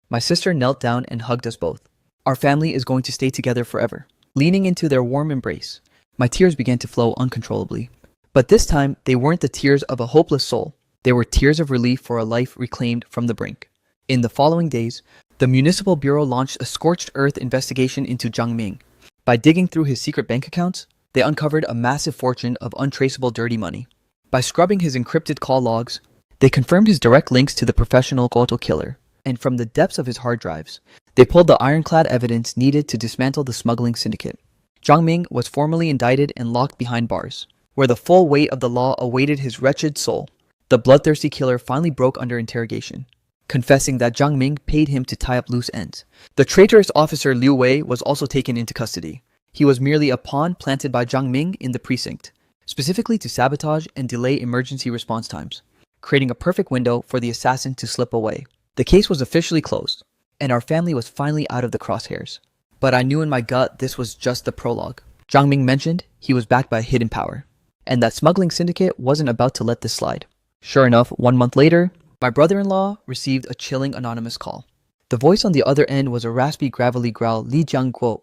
My sister knelt down and hugged us both. "Our family is going to stay together forever." Leaning into their warm embrace, my tears began to flow uncontrollably. But this time, they weren't the tears of a hopeless soul. They were tears of relief for a life reclaimed from the brink. In the following days, the Municipal Bureau launched a scorched earth investigation into Zhang Ming. By digging through his secret bank accounts, they uncovered a massive fortune of untraceable dirty money. By scrubbing his encrypted call logs, they confirmed his direct links to the professional Goto killer. And from the depths of his hard drives, they pulled the ironclad evidence needed to dismantle the smuggling syndicate. Zhang Ming was formally indicted and locked behind bars, where the full weight of the law awaited his wretched soul. The bloodthirsty killer finally broke under interrogation, confessing that Zhang Ming paid him to tie up loose ends. The traitorous officer Liu Wei was also taken into custody. He was merely a pawn planted by Zhang Ming in the precinct, specifically to sabotage and delay emergency response times, creating a perfect window for the assassin to slip away. The case was officially closed, and our family was finally out of the crosshairs. But I knew in my gut this was just the prologue. Zhang Ming mentioned he was backed by a hidden power, and that smuggling syndicate wasn't about to let this slide. Sure enough, 1 month later, my brother-in-law received a chilling anonymous call. The voice on the other end was a raspy, gravelly growl. "Li Jiangguo,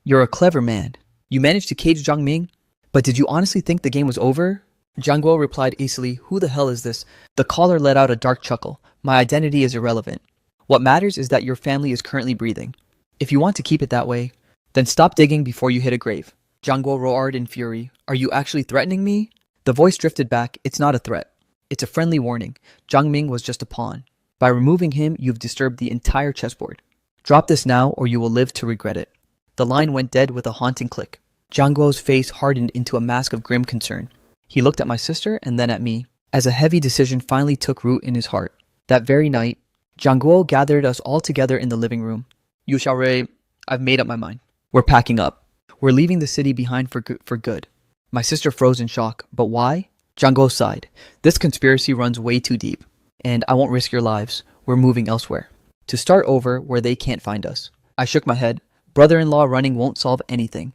you're a clever man. You managed to cage Zhang Ming, but did you honestly think the game was over?" Zhang Guo replied acely, "Who the hell is this?" The caller let out a dark chuckle. "My identity is irrelevant. What matters is that your family is currently breathing. If you want to keep it that way, then stop digging before you hit a grave." Zhang Guo roared in fury. "Are you actually threatening me?" The voice drifted back. "It's not a threat. It's a friendly warning. Zhang Ming was just a pawn. By removing him, you've disturbed the entire chessboard. Drop this now or you will live to regret it." The line went dead with a haunting click. Zhang Guo's face hardened into a mask of grim concern. He looked at my sister and then at me, as a heavy decision finally took root in his heart. That very night, Zhang Guo gathered us all together in the living room. "Yu Xiaorui, I've made up my mind. We're packing up. We're leaving the city behind for good." My sister froze in shock. "But why?" Zhang Guo sighed. "This conspiracy runs way too deep, and I won't risk your lives. We're moving elsewhere. To start over where they can't find us." I shook my head. "Brother-in-law running won't solve anything.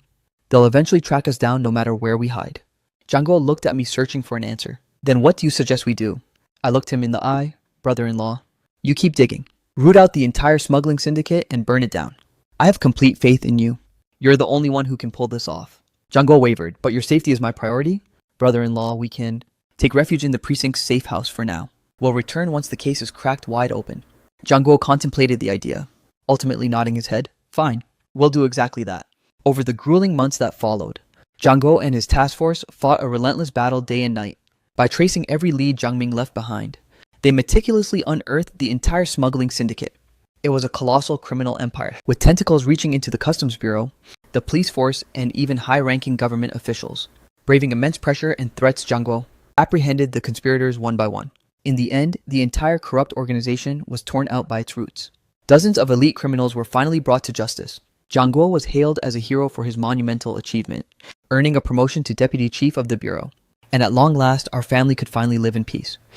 They'll eventually track us down no matter where we hide." Zhang Guo looked at me searching for an answer. "Then what do you suggest we do?" I looked him in the eye. "Brother-in-law, you keep digging. Root out the entire smuggling syndicate and burn it down. I have complete faith in you. You're the only one who can pull this off." Zhang Guo wavered. But your safety is my priority? Brother-in-law, we can take refuge in the precinct's safe house for now. We'll return once the case is cracked wide open. Zhang Guo contemplated the idea, ultimately nodding his head. Fine, we'll do exactly that. Over the grueling months that followed, Zhang Guo and his task force fought a relentless battle day and night. By tracing every lead Jiang Ming left behind, they meticulously unearthed the entire smuggling syndicate. It was a colossal criminal empire, with tentacles reaching into the Customs Bureau, the police force, and even high-ranking government officials. Braving immense pressure and threats, Zhang Guo apprehended the conspirators one by one. In the end, the entire corrupt organization was torn out by its roots. Dozens of elite criminals were finally brought to justice. Zhang Guo was hailed as a hero for his monumental achievement, earning a promotion to deputy chief of the bureau. And at long last, our family could finally live in peace.